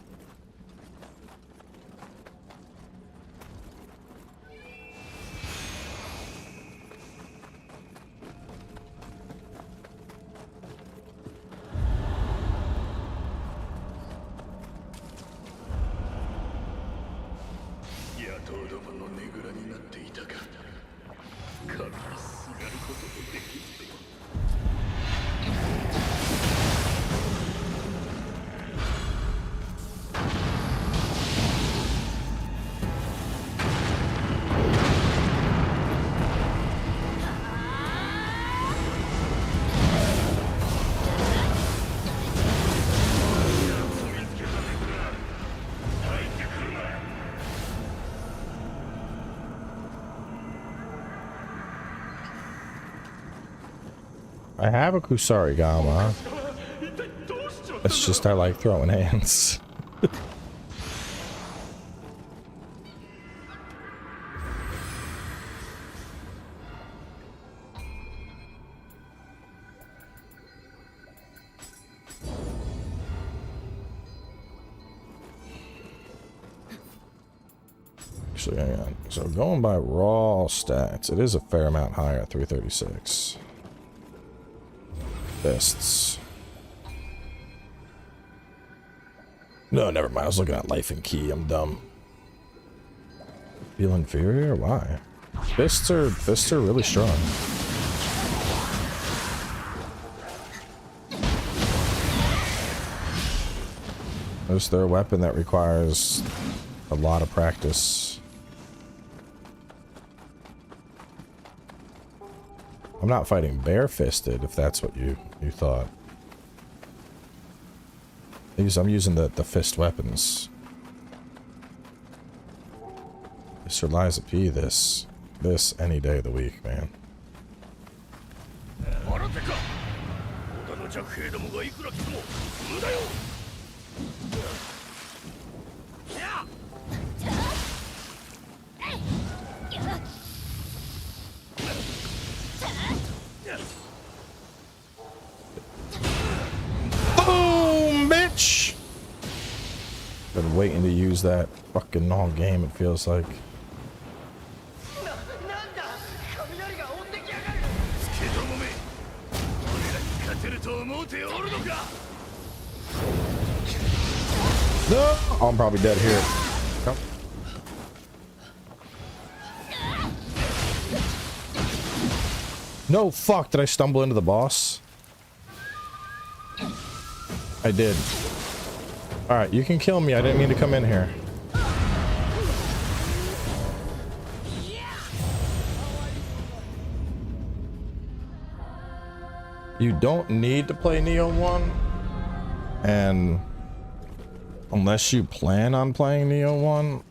I have a Kusarigama. It's just I like throwing hands. Actually, hang on. So going by raw stats, it is a fair amount higher at 336. Fists. No, never mind. I was looking at life and key. I'm dumb. Feel inferior? Why? Fists are really strong. Is there a weapon that requires a lot of practice? I'm not fighting bare-fisted, if that's what you thought. I'm using the fist weapons. Mr. Liza P, this any day of the week, man. Boom, bitch! Been waiting to use that fucking all game, it feels like. No! Oh, I'm probably dead here. Nope. No, fuck, did I stumble into the boss? I did. Alright, you can kill me. I didn't mean to come in here. You don't need to play Nioh 1. And unless you plan on playing Nioh 1.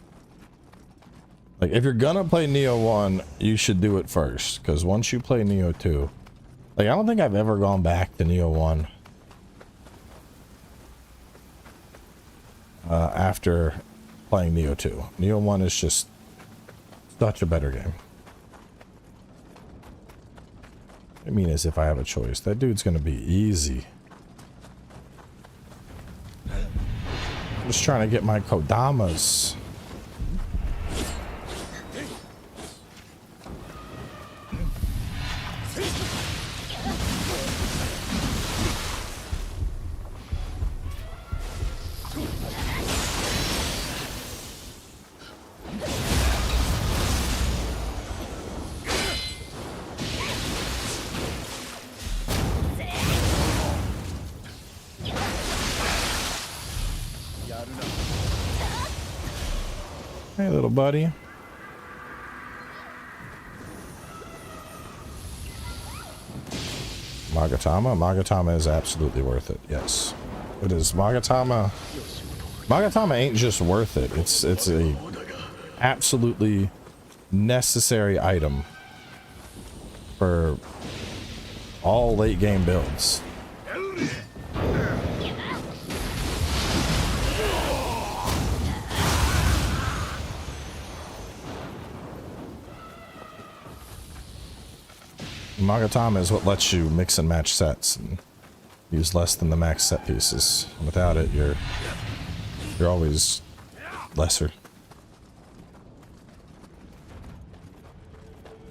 Like, if you're gonna play Nioh 1, you should do it first, because once you play Nioh 2, like, I don't think I've ever gone back to Nioh 1 after playing Nioh 2. Nioh 1 is just such a better game. I mean, as if I have a choice. That dude's gonna be easy. I'm just trying to get my kodamas. Hey, little buddy. Magatama is absolutely worth it. Yes, it is. Magatama ain't just worth it. It's a absolutely necessary item for all late game builds. Magatama is what lets you mix and match sets and use less than the max set pieces. Without it, you're always lesser.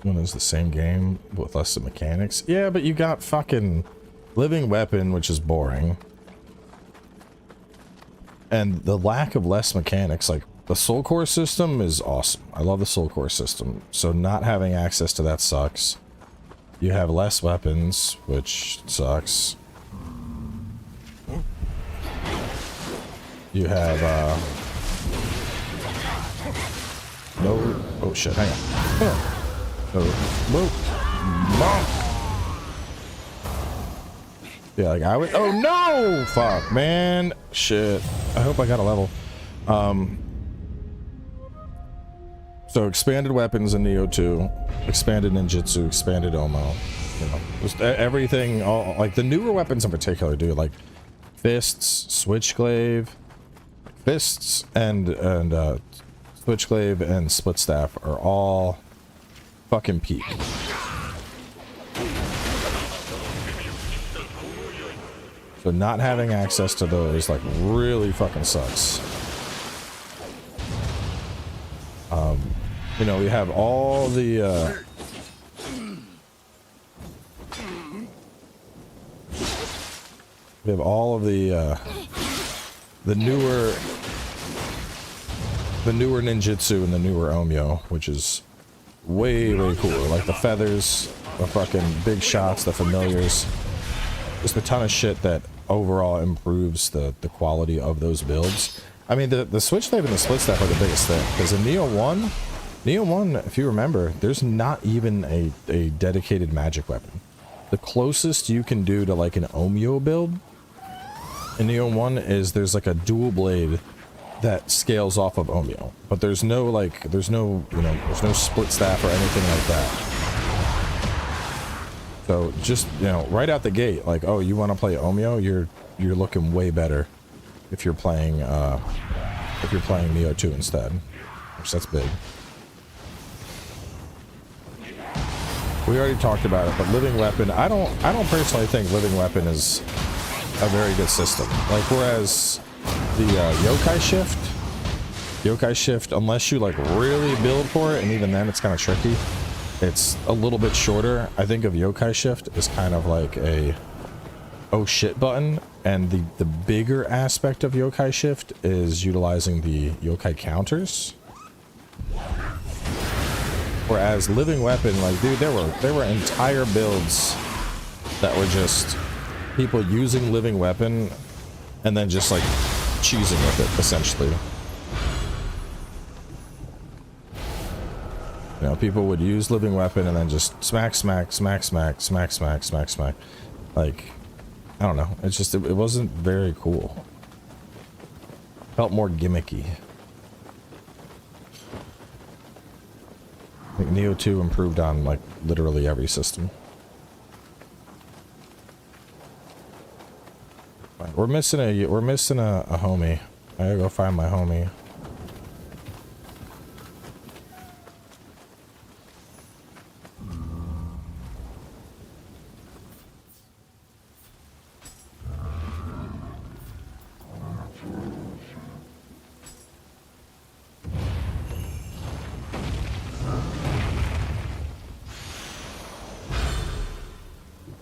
One is the same game with less of mechanics. Yeah, but you got fucking living weapon, which is boring, and the lack of less mechanics. Like, the soul core system is awesome. I love the soul core system. So not having access to that sucks. You have less weapons, which sucks. You have, no... Oh, shit, hang on. Yeah, like, I would... Oh, no! Fuck, man. Shit. I hope I got a level. So expanded weapons in Nioh 2, expanded ninjutsu, expanded omo, you know, just everything. All like the newer weapons in particular, dude. Like fists, switchglaive, switchglaive and split staff are all fucking peak. So not having access to those like really fucking sucks. You know, we have all the newer ninjutsu and the newer omyo, which is way cooler. Like the feathers, the fucking big shots, the familiars, just a ton of shit that overall improves the quality of those builds. I mean, the switchglaive and the split staff are the biggest thing, because in Nioh 1, if you remember, there's not even a dedicated magic weapon. The closest you can do to like an omyo build in Nioh 1 is there's like a dual blade that scales off of omyo, but there's no split staff or anything like that. So just, you know, right out the gate, like, oh, you want to play omyo, you're looking way better if you're playing Nioh 2 instead, which that's big. We already talked about it, but living weapon, I don't personally think living weapon is a very good system. Like, whereas the Yokai shift, unless you like really build for it, and even then it's kind of tricky, it's a little bit shorter. I think of Yokai shift as kind of like a oh shit button, and the bigger aspect of Yokai shift is utilizing the Yokai counters. Whereas living weapon, like, dude, there were entire builds that were just people using living weapon and then just like cheesing with it, essentially. You know, people would use living weapon and then just smack. Like, I don't know. It's just, it wasn't very cool. Felt more gimmicky. I think Nioh 2 improved on like literally every system. Right, we're missing a homie. I gotta go find my homie.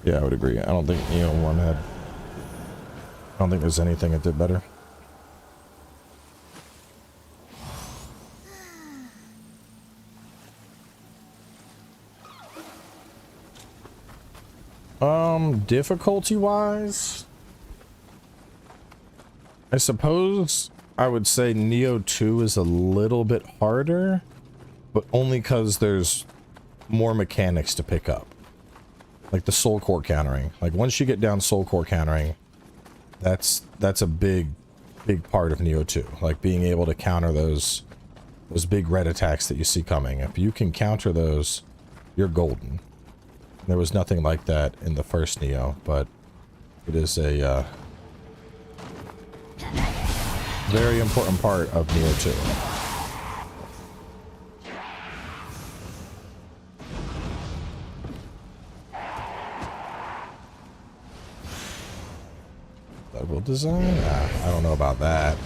Yeah, I would agree. I don't think Nioh 1 had... I don't think there's anything that did better. Difficulty-wise... I suppose I would say Nioh 2 is a little bit harder, but only because there's more mechanics to pick up. Like the soul core countering. Like once you get down soul core countering, that's a big part of Nioh 2. Like being able to counter those big red attacks that you see coming. If you can counter those, you're golden. There was nothing like that in the first Nioh, but it is a very important part of Nioh 2. Level design? I don't know about that.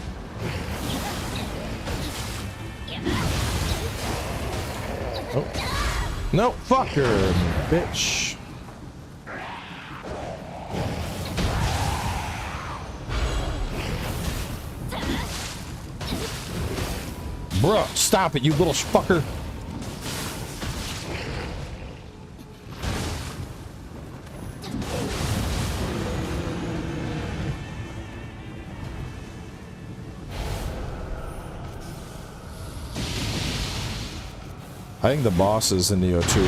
Oh. No, fucker, bitch. Bruh, stop it, you little fucker. I think the bosses in Nioh 2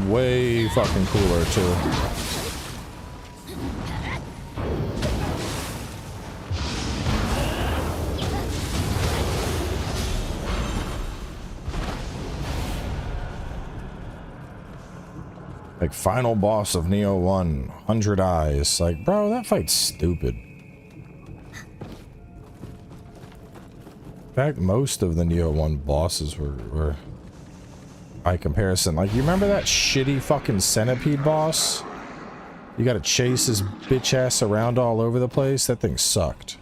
are way fucking cooler too. Like final boss of Nioh 1, 100 eyes. Like, bro, that fight's stupid. In fact, most of the Nioh 1 bosses were by comparison. Like, you remember that shitty fucking centipede boss? You gotta chase his bitch ass around all over the place? That thing sucked.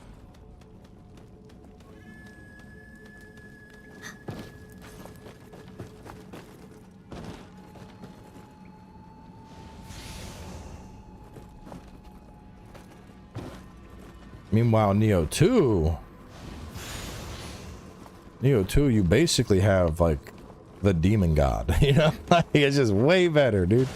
Meanwhile, Nioh 2, you basically have, like, the demon god, you know? Like, it's just way better, dude.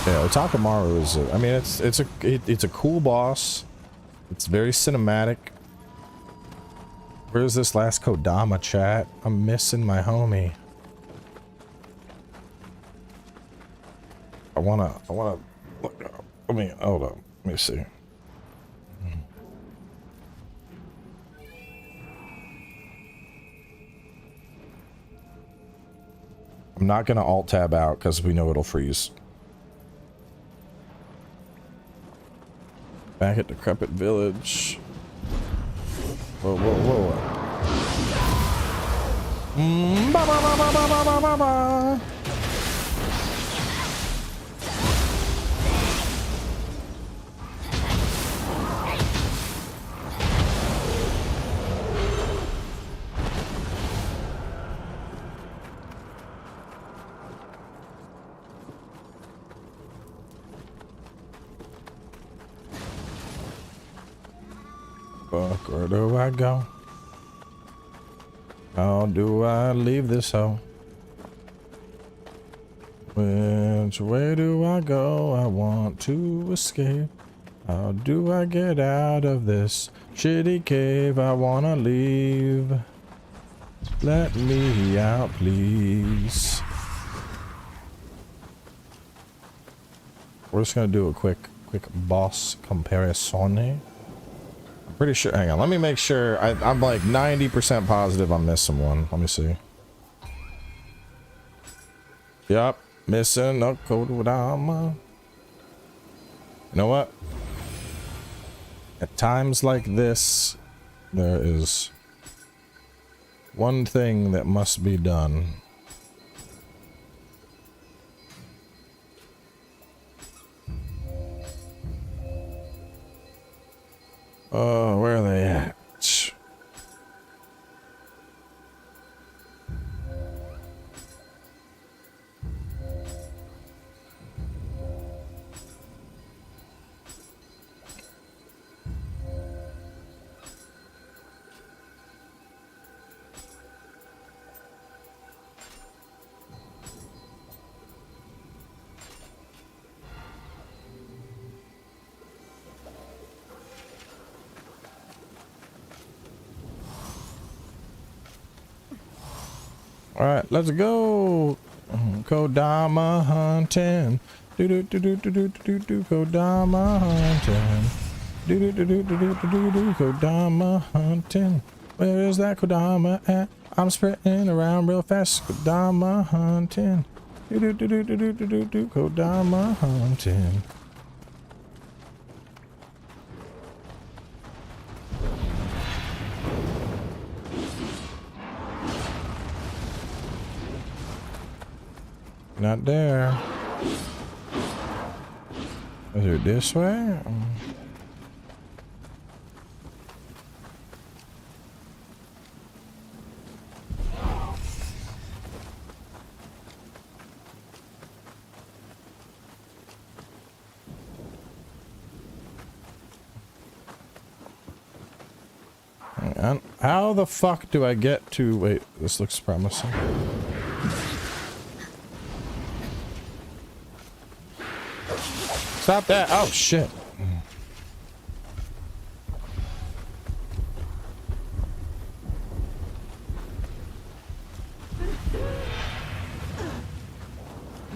Yeah, Otakamaru is, I mean, it's a cool boss. It's very cinematic. Where's this last Kodama chat? I'm missing my homie. I wanna look up. Hold up. Let me see. I'm not gonna alt tab out because we know it'll freeze. Back at Decrepit Village. Whoa, whoa, whoa. Ba, ba, ba, ba, ba, ba, ba, ba. Fuck, where do I go? How do I leave this hole? Which way do I go? I want to escape. How do I get out of this shitty cave? I wanna leave. Let me out, please. We're just gonna do a quick boss comparison. I'm pretty sure. Hang on, let me make sure. I'm like 90% positive I'm missing one. Let me see. Yup, missing a Kodama. You know what? At times like this, there is one thing that must be done. Oh, where are they at? All right, let's go. Kodama hunting. Do do do do do do do do. Kodama hunting. Do do do do do do do do. Kodama hunting. Where is that Kodama at? I'm sprinting around real fast. Kodama hunting. Do do do do do do do do do. Kodama hunting. Not there. Is it this way? And how the fuck do I get to... Wait, this looks promising. Stop that. Oh, shit.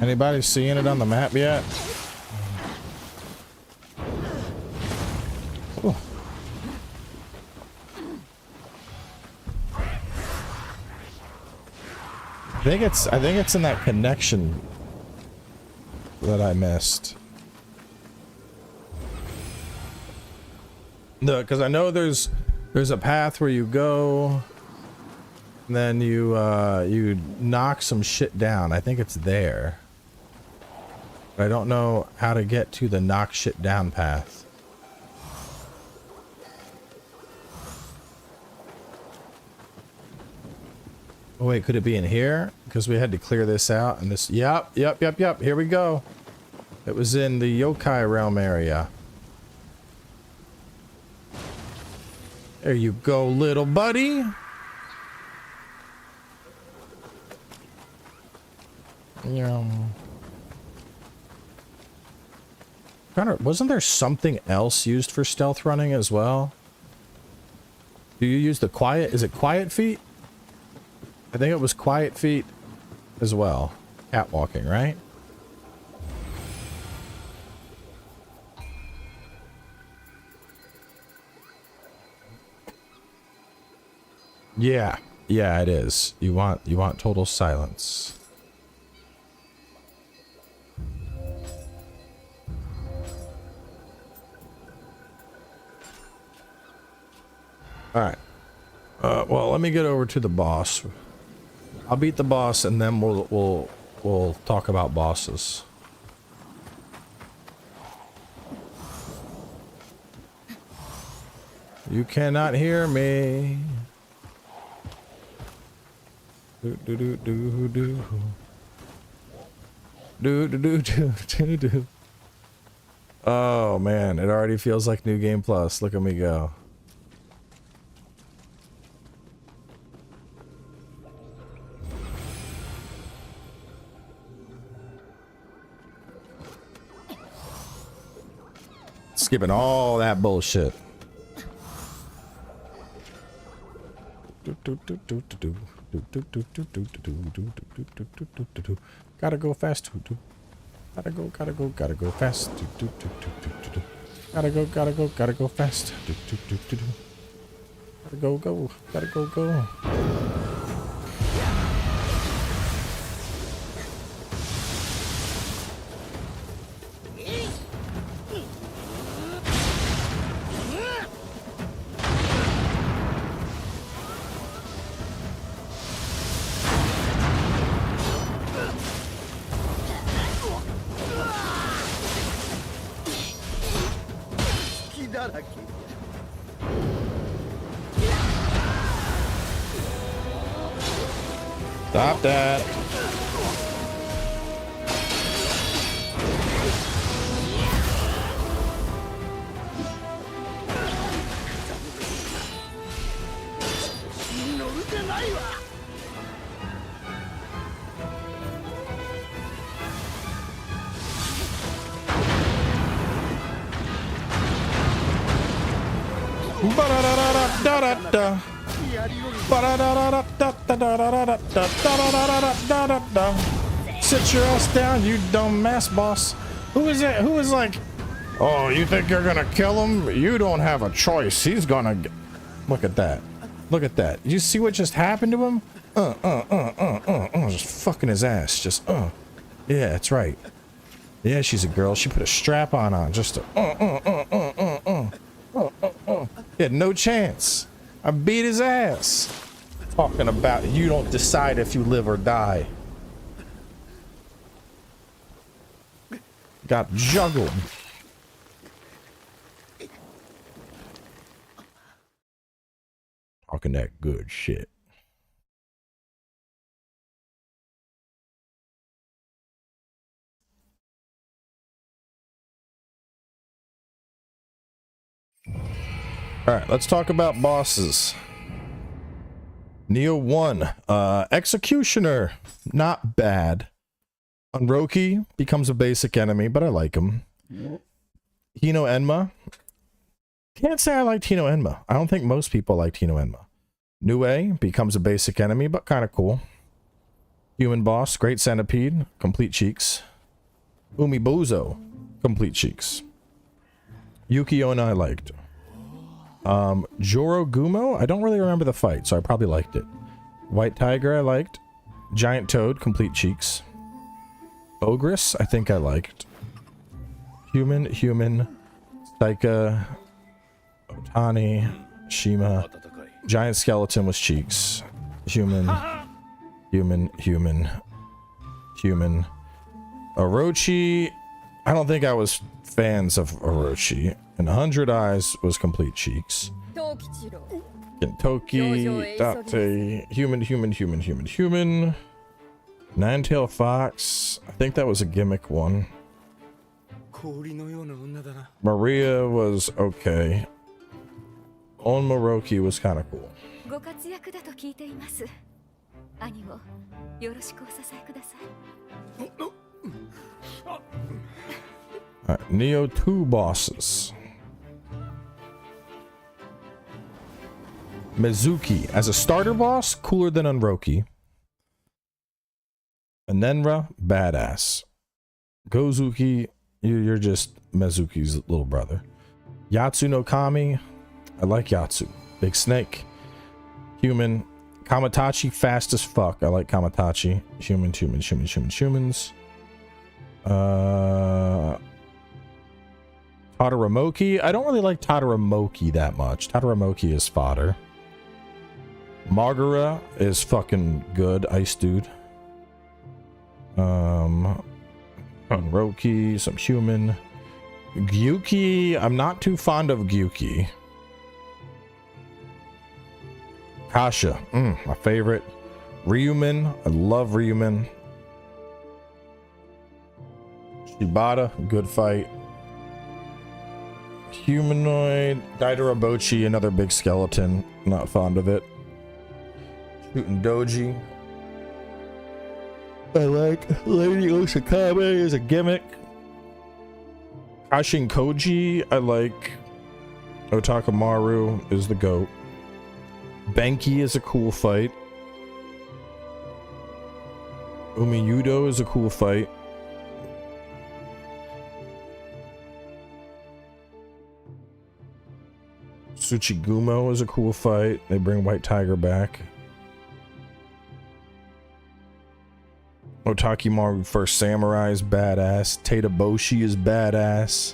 Anybody seeing it on the map yet? Ooh. I think it's in that connection that I missed. No, because I know there's a path where you go, and then you knock some shit down. I think it's there, but I don't know how to get to the knock shit down path. Oh wait, could it be in here? Because we had to clear this out, and this. Yep. Here we go. It was in the Yokai realm area. There you go, little buddy. Wasn't there something else used for stealth running as well? Do you use the quiet? Is it quiet feet? I think it was quiet feet as well. Catwalking, right? Yeah, it is. You want total silence. All right. Well, let me get over to the boss. I'll beat the boss, and then we'll talk about bosses. You cannot hear me. Do do do do do do do do do. Oh man, it already feels like New Game Plus. Look at me go. Skipping all that bullshit. Gotta go fast. Gotta go fast. Gotta go fast. Gotta go. Stop that. Ba-da-da-da-da-da-da. Sit your ass down, you dumb ass boss. Who is it? Who is like, oh, you think you're gonna kill him? You don't have a choice. He's gonna look at that. Look at that. You see what just happened to him? Just fucking his ass. Just Yeah, that's right. Yeah, she's a girl. She put a strap on. Just He had no chance. I beat his ass. Talking about you don't decide if you live or die. Got juggled. Talking that good shit. Alright, let's talk about bosses. Nioh 1. Executioner. Not bad. Unroki becomes a basic enemy, but I like him. Hino Enma. Can't say I liked Hino Enma. I don't think most people liked Hino Enma. Nioh becomes a basic enemy, but kind of cool. Human boss. Great centipede. Complete cheeks. Umibozo. Complete cheeks. Yukiona I liked. Joro Gumo, I don't really remember the fight, so I probably liked it. White Tiger I liked. Giant Toad, complete cheeks. Ogress, I think I liked. Human, Saika, Otani, Shima. Giant Skeleton was cheeks. Human. Orochi, I don't think I was fans of Orochi. And 100 Eyes was complete cheeks. Gentoki, Date, human. Nine-tailed Fox, I think that was a gimmick one. Maria was okay. Onmoroki was kind of cool. Alright, Nioh 2 bosses. Mizuki, as a starter boss, cooler than Unroki. Anenra, badass. Gozuki, you're just Mizuki's little brother. Yatsu no Kami, I like Yatsu. Big Snake. Human. Kamatachi, fast as fuck. I like Kamatachi. Humans. Todoromoki, I don't really like Todoromoki that much. Todoromoki is fodder. Magura is fucking good, ice dude. Unroki, some human. Gyuki, I'm not too fond of Gyuki. Kasha, my favorite. Ryumen, I love Ryumen. Shibata, good fight. Humanoid, Daidarabochi, another big skeleton. Not fond of it. Shooting Doji. I like Lady Osakabe as a gimmick. Kashin Koji, I like. Otakamaru is the GOAT. Benki is a cool fight. Umiyudo is a cool fight. Tsuchigumo is a cool fight. They bring White Tiger back. Otakimaru First Samurai is badass. Tadaboshi is badass.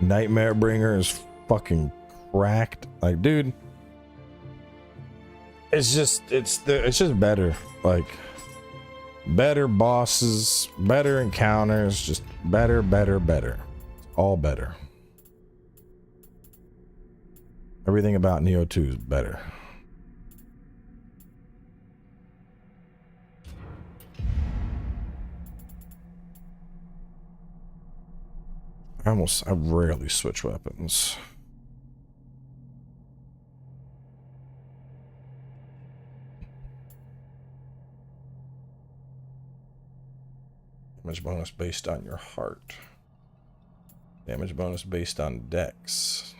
Nightmare Bringer is fucking cracked. Like, dude, it's just better. Like, better bosses, better encounters, just better. All better. Everything about Nioh 2 is better. I rarely switch weapons. Damage bonus based on your heart. Damage bonus based on dex.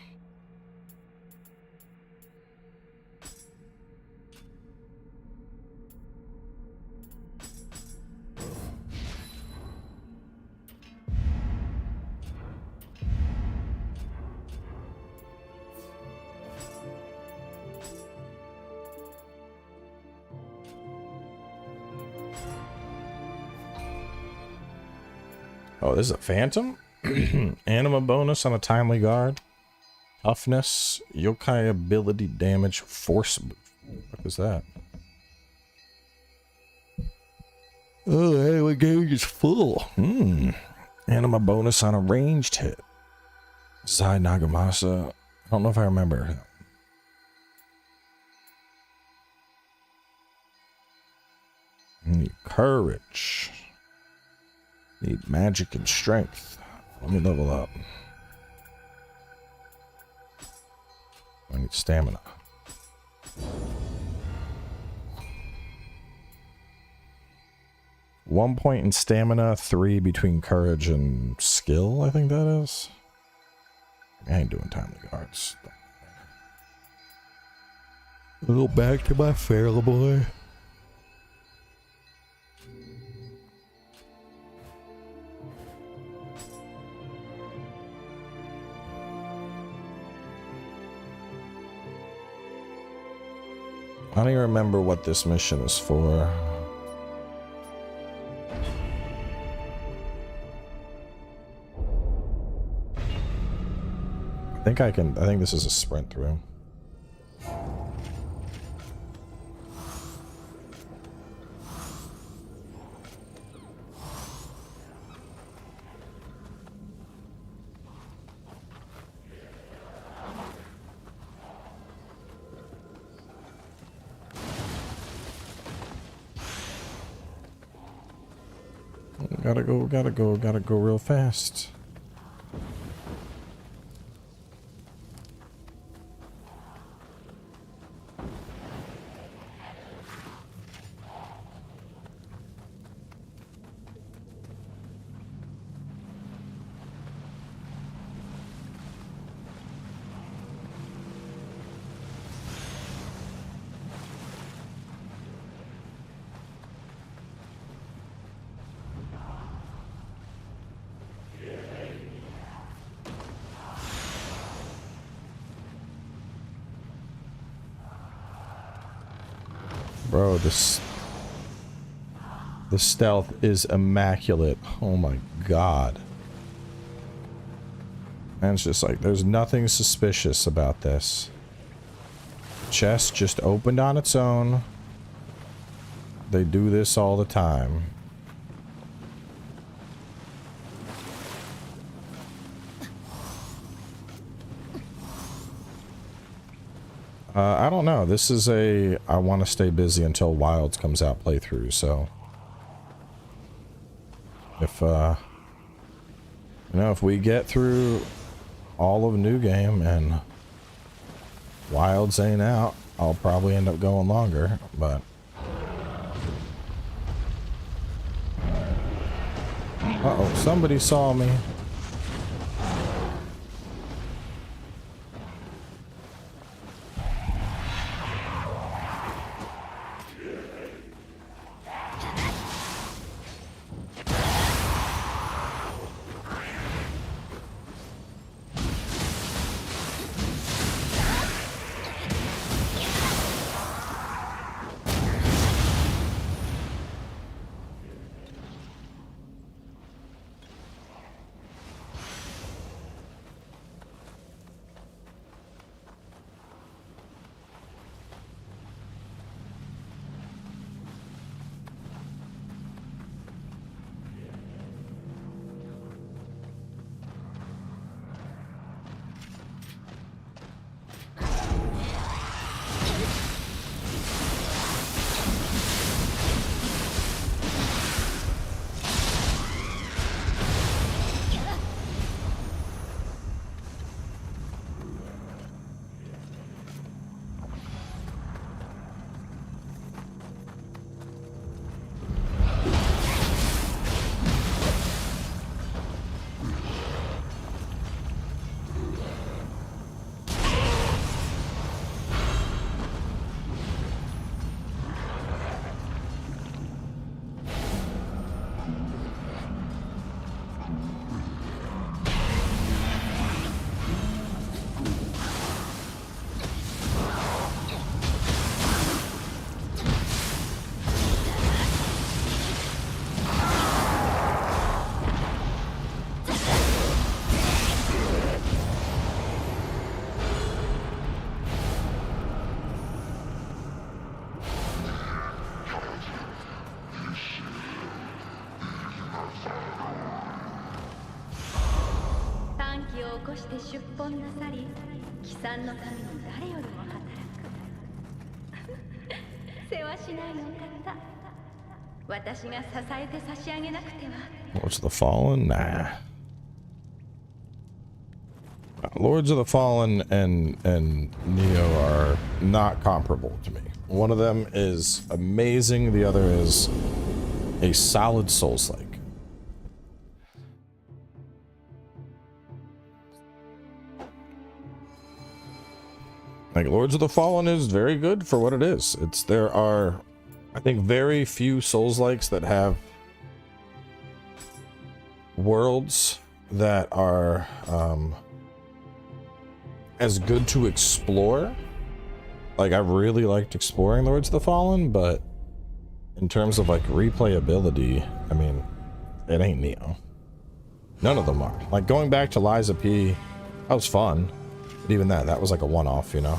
Oh, this is a phantom? Anima bonus on a timely guard. Toughness. Yokai ability damage. Force. What is that? Oh, anima gauge is full. Anima bonus on a ranged hit. Zai Nagamasa. I don't know if I remember. Need courage. Need magic and strength. Let me level up. I need stamina. One point in stamina, 3 between courage and skill, I think that is. I ain't doing timely guards. I'll go back to my feral boy. I don't even remember what this mission is for. I think this is a sprint through. Gotta go real fast. Bro, this stealth is immaculate. Oh my god. And it's just like, there's nothing suspicious about this. Chest just opened on its own. They do this all the time. I don't know. This is a I want to stay busy until Wilds comes out playthrough, so if if we get through all of New Game and Wilds ain't out, I'll probably end up going longer, but uh-oh, somebody saw me. を起こして出奔なさり、帰参のために誰よりも働く。世話しないお方。私が支えて差し上げなくては。Lords of the Fallen? Nah. Lords of the Fallen and Nioh are not comparable to me. One of them is amazing, the other is a solid Souls-like. Like, Lords of the Fallen is very good for what it is. There are, I think, very few Souls-likes that have worlds that are as good to explore. Like, I really liked exploring Lords of the Fallen, but in terms of like replayability, I mean, it ain't Nioh. None of them are. Like, going back to Liza P, that was fun. But even that was like a one-off, you know?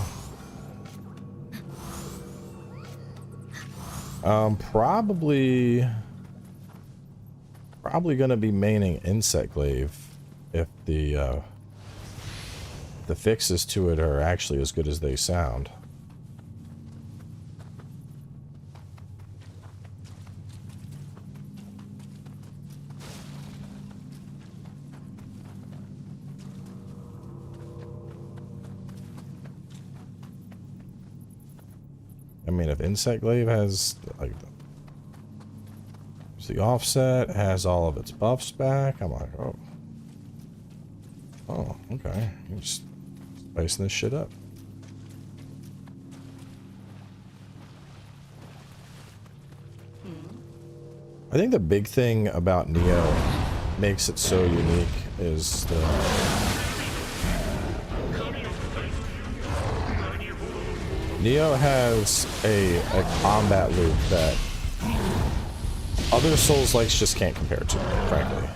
Probably gonna be maining Insect Glaive if the fixes to it are actually as good as they sound. I mean, if Insect Glaive has like the offset, has all of its buffs back, I'm like, oh, okay, you're just spicing this shit up. I think the big thing about Nioh makes it so unique is Nioh has a combat loop that other Souls-likes just can't compare to, frankly.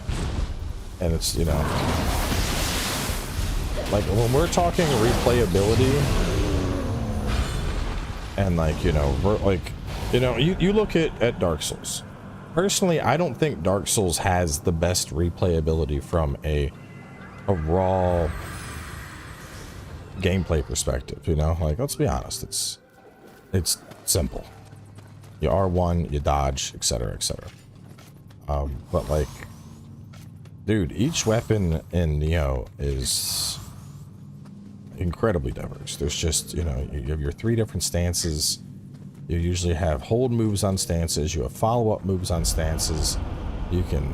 And it's, you know, like when we're talking replayability and like, you know, we're like, you know, you look at Dark Souls. Personally, I don't think Dark Souls has the best replayability from a raw gameplay perspective, you know? Like, let's be honest, it's simple. You R1, you dodge, etc., etc. But like, dude, each weapon in Nioh is incredibly diverse. There's just, you know, you have your 3 different stances. You usually have hold moves on stances. You have follow-up moves on stances. You can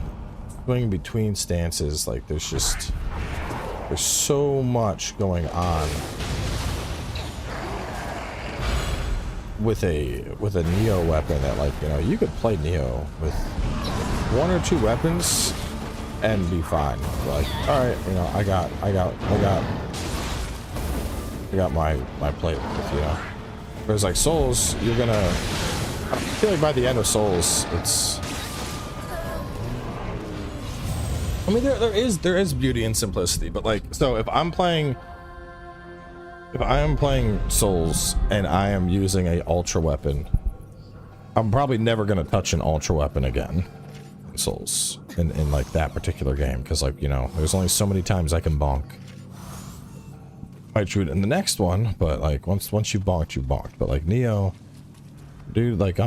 swing between stances. Like, there's so much going on with a Nioh weapon that, like, you know, you could play Nioh with 1 or 2 weapons and be fine. Like, all right, you know, I got my plate with, you know. Whereas like Souls, you're gonna, I feel like by the end of Souls, it's, I mean, there is beauty in simplicity, but like, so if I am playing Souls and I am using a ultra weapon, I'm probably never gonna touch an ultra weapon again in Souls in like that particular game, because, like, you know, there's only so many times I can bonk. Might shoot in the next one, but like once you bonked, you bonked. But like Nioh, dude, like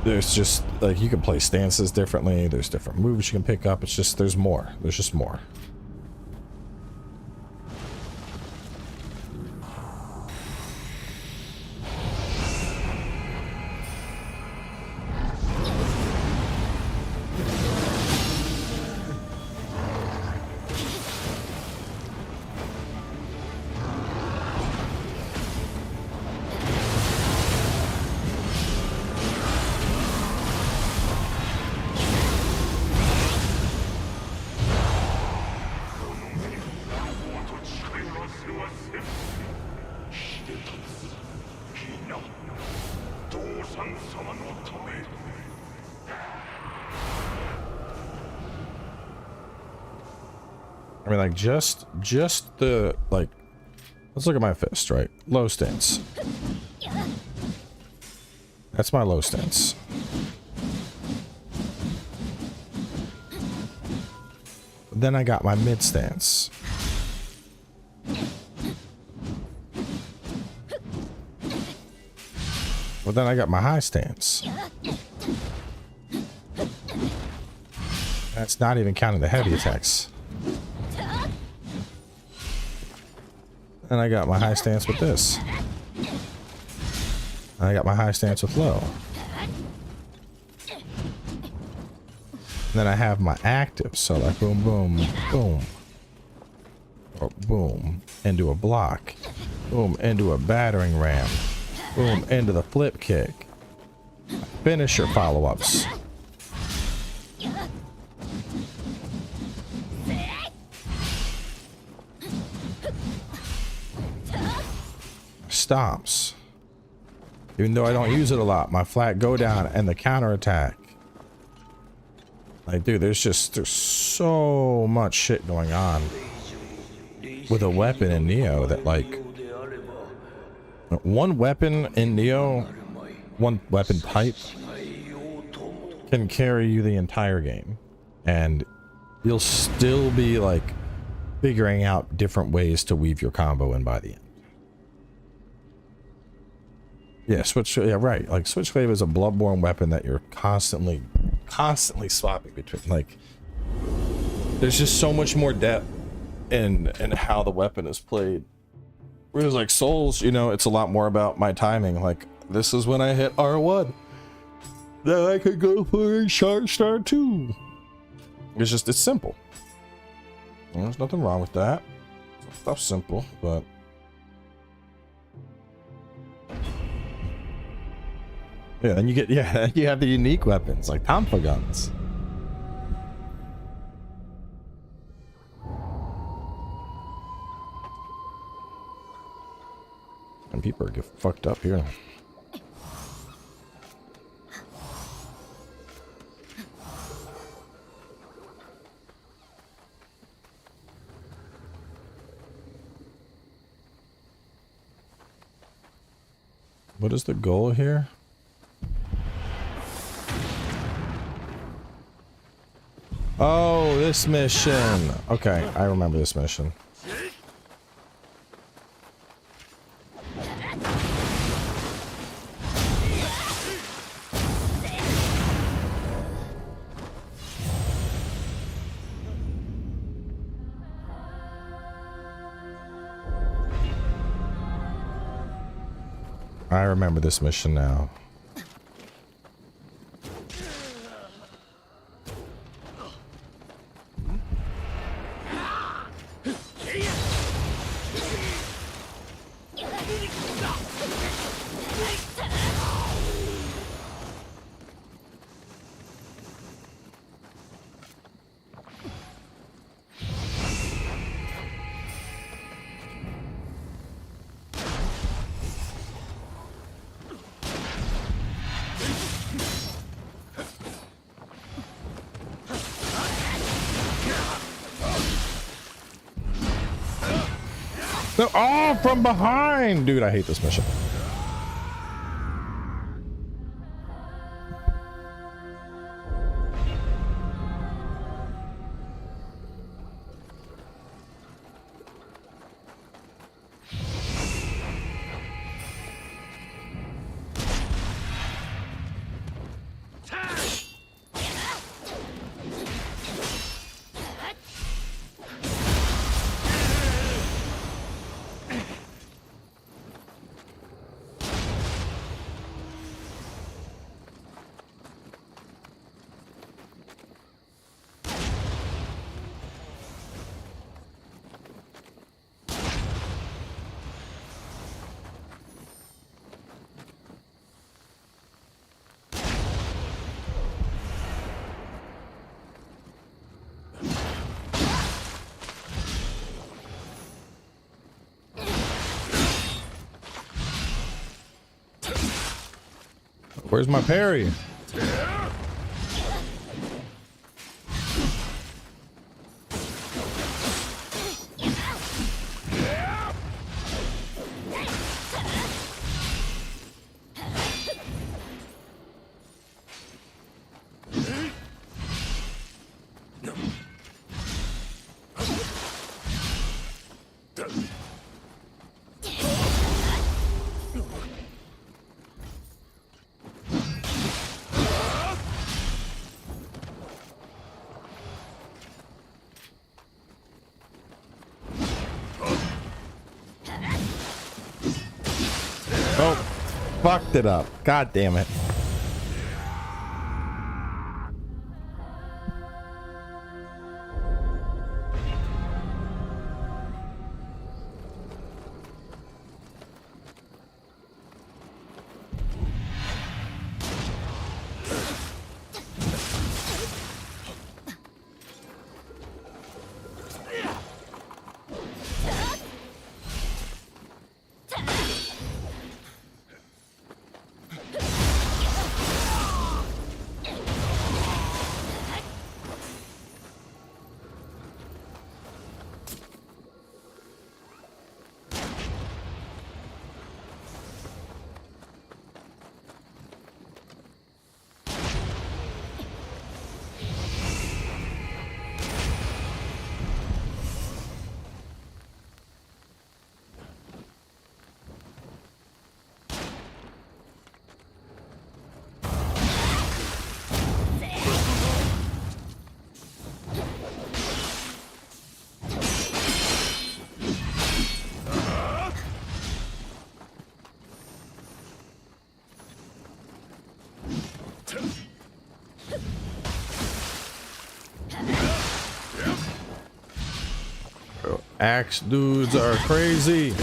there's just like, you can play stances differently. There's different moves you can pick up. It's just, there's more. There's just more. I mean, like, just the, like, let's look at my fist, right? Low stance. That's my low stance. Then I got my mid stance. Well, then I got my high stance. That's not even counting the heavy attacks. And I got my high stance with this. And I got my high stance with low. And then I have my active, so like boom, boom, boom. Or boom, into a block. Boom, into a battering ram. Boom, into the flip kick. Finisher follow-ups. Stomps. Even though I don't use it a lot, my flat go down and the counter attack. Like, dude, there's so much shit going on with a weapon in Nioh that, like, one weapon in Nioh, one weapon type can carry you the entire game, and you'll still be like figuring out different ways to weave your combo in by the end. Yeah, right. Like, Switchblade is a bloodborne weapon that you're constantly swapping between. Like, there's just so much more depth in how the weapon is played. Whereas, like, Souls, you know, it's a lot more about my timing. Like, this is when I hit R1. Then I could go for a sharp start too. It's simple. There's nothing wrong with that. Stuff's simple, but yeah, then you get, yeah, you have the unique weapons like Tonfa guns. And people get fucked up here. What is the goal here? Oh, this mission. Okay, I remember this mission. I remember this mission now. No, oh, from behind! Dude, I hate this mission. Where's my parry? Oh, fucked it up. God damn it. Axe dudes are crazy.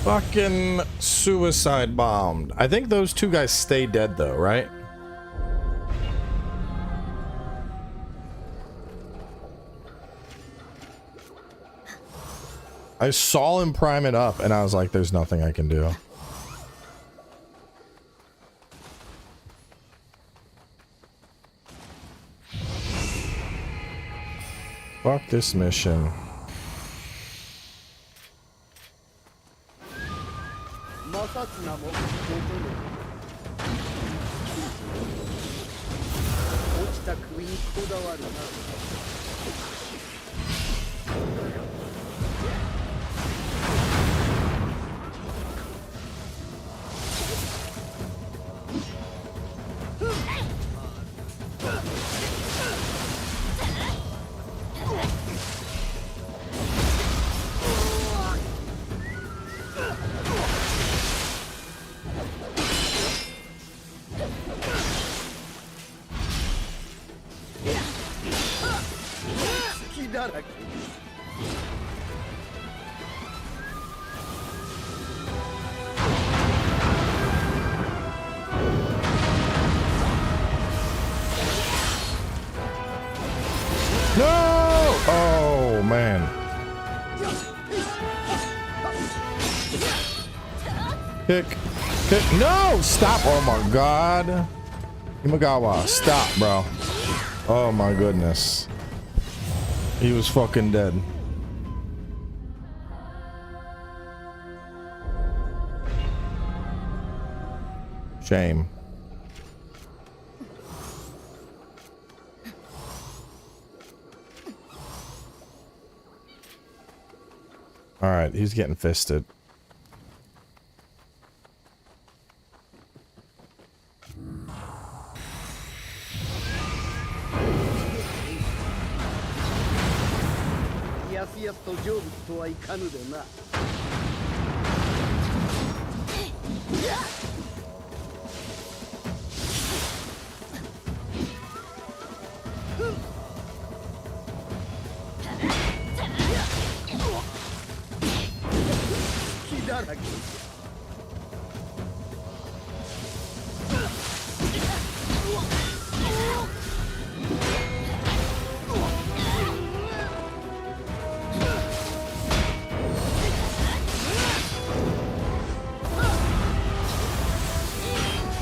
Fucking suicide bombed. I think those two guys stay dead though, right? I saw him prime it up and I was like, there's nothing I can do. Fuck this mission. Kick. No! Stop! Oh my god. Imagawa, stop, bro. Oh my goodness. He was fucking dead. Shame. Alright, he's getting fisted.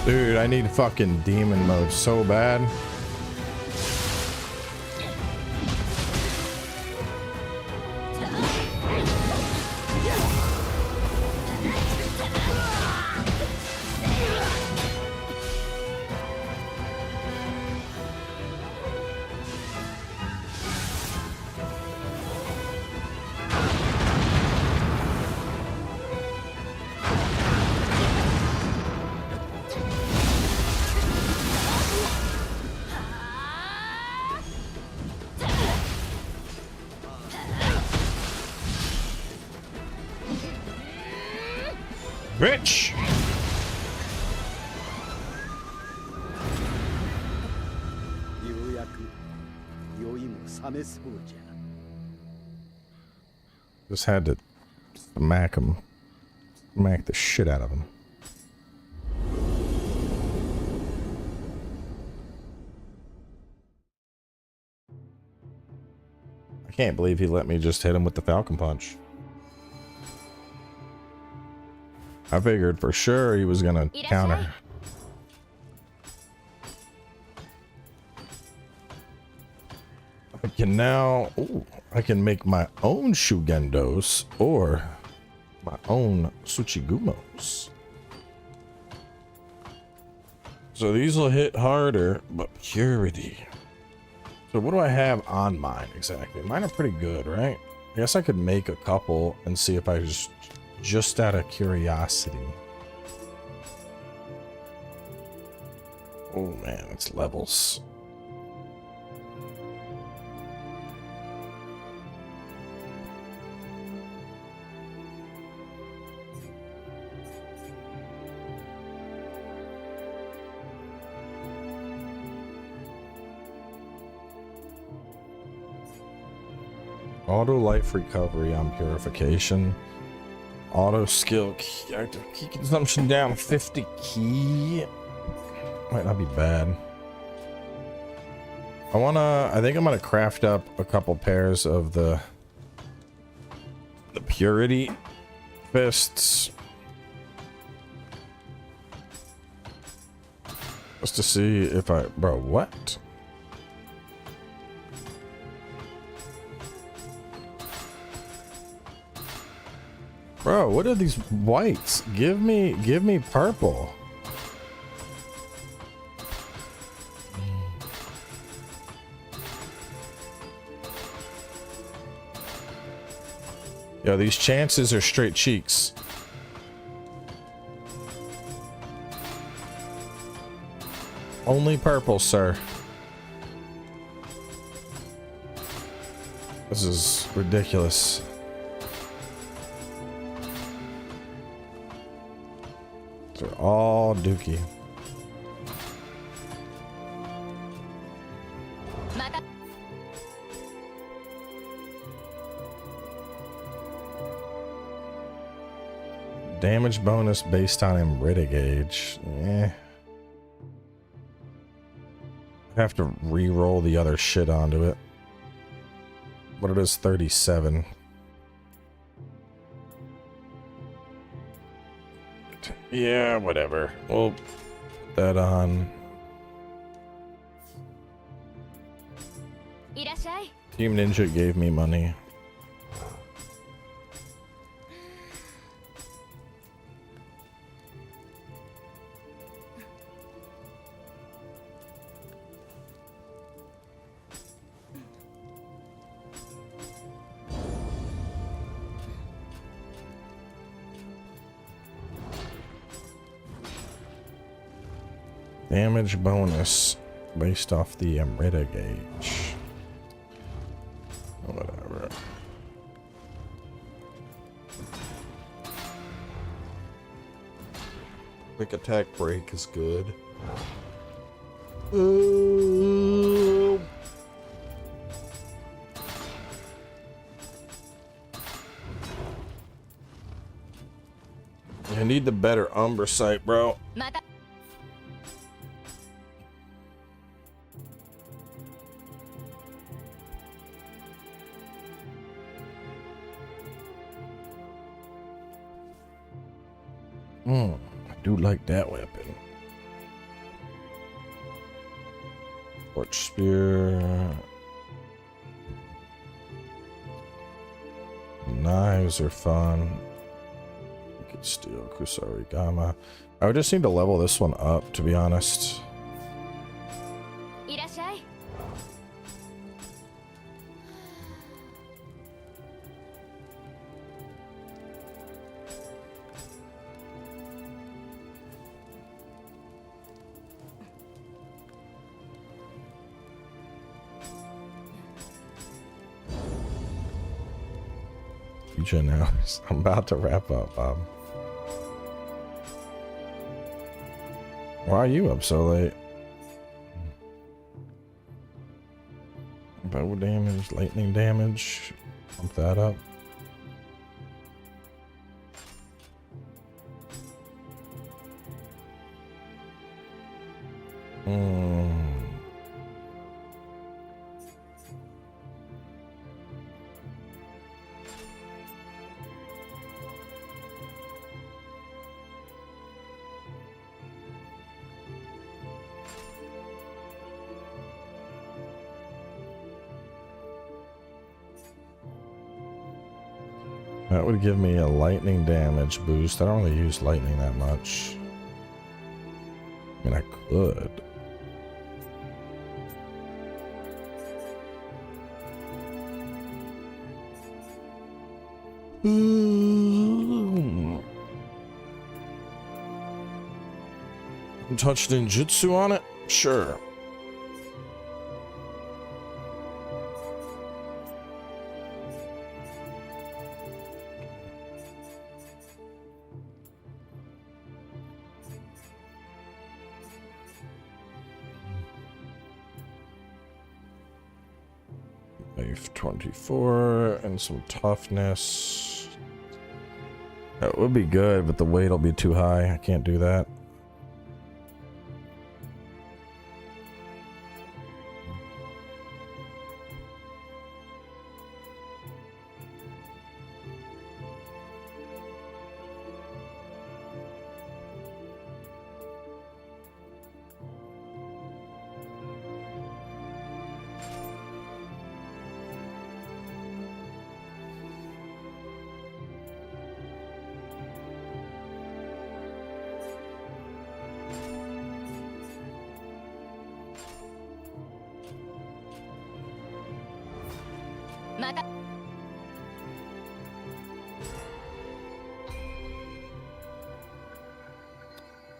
Dude, I need fucking demon mode so bad. Bitch! Just had to smack him. Smack the shit out of him. I can't believe he let me just hit him with the Falcon Punch. I figured for sure he was gonna counter. I can now, ooh, I can make my own Shugendos or my own Tsuchigumos. So these will hit harder, but purity. So what do I have on mine exactly? Mine are pretty good, right? I guess I could make a couple and see if I just out of curiosity. Oh man, it's levels. Auto life recovery on purification. Auto skill key, active key consumption down 50 key. Might not be bad. I think I'm gonna craft up a couple pairs of the purity fists. Just to see if bro, what? Bro, what are these whites? Give me purple. Yo, these chances are straight cheeks. Only purple, sir. This is ridiculous. They're all dookie. Damage bonus based on Amrita gauge. Eh. I have to re-roll the other shit onto it. But it is 37. Yeah, whatever. We'll put that on. Team Ninja gave me money. Damage bonus based off the Amrita gauge. Whatever. Quick attack break is good. I need the better Umbra sight, bro. I do like that weapon. Torch spear. Knives are fun. Steel, Kusari Gama. I would just need to level this one up, to be honest. Now I'm about to wrap up, Bob. Why are you up so late? Bow damage, lightning damage. Pump that up. That would give me a lightning damage boost. I don't really use lightning that much. I mean, I could. Touch ninjutsu on it? Sure. Wave 24 and some toughness. That would be good, but the weight will be too high. I can't do that.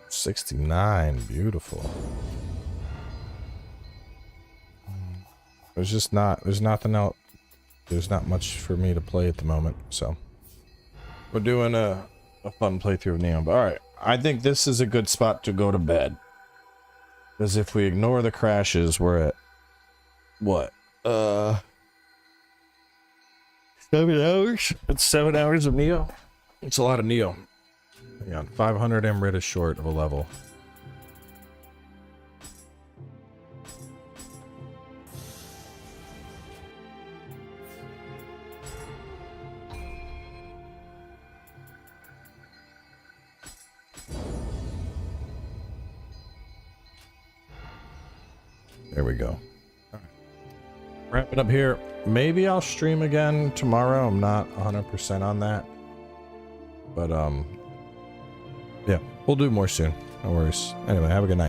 $69, beautiful. There's nothing else. There's not much for me to play at the moment, so we're doing a fun playthrough of Nioh. But all right, I think this is a good spot to go to bed, because if we ignore the crashes, we're at what? 7 hours? It's 7 hours of Nioh. It's a lot of Nioh. Yeah, 500 Amrita short of a level. There we go. All right. Wrap it up here. Maybe I'll stream again tomorrow. I'm not 100% on that. But, yeah, we'll do more soon. No worries. Anyway, have a good night.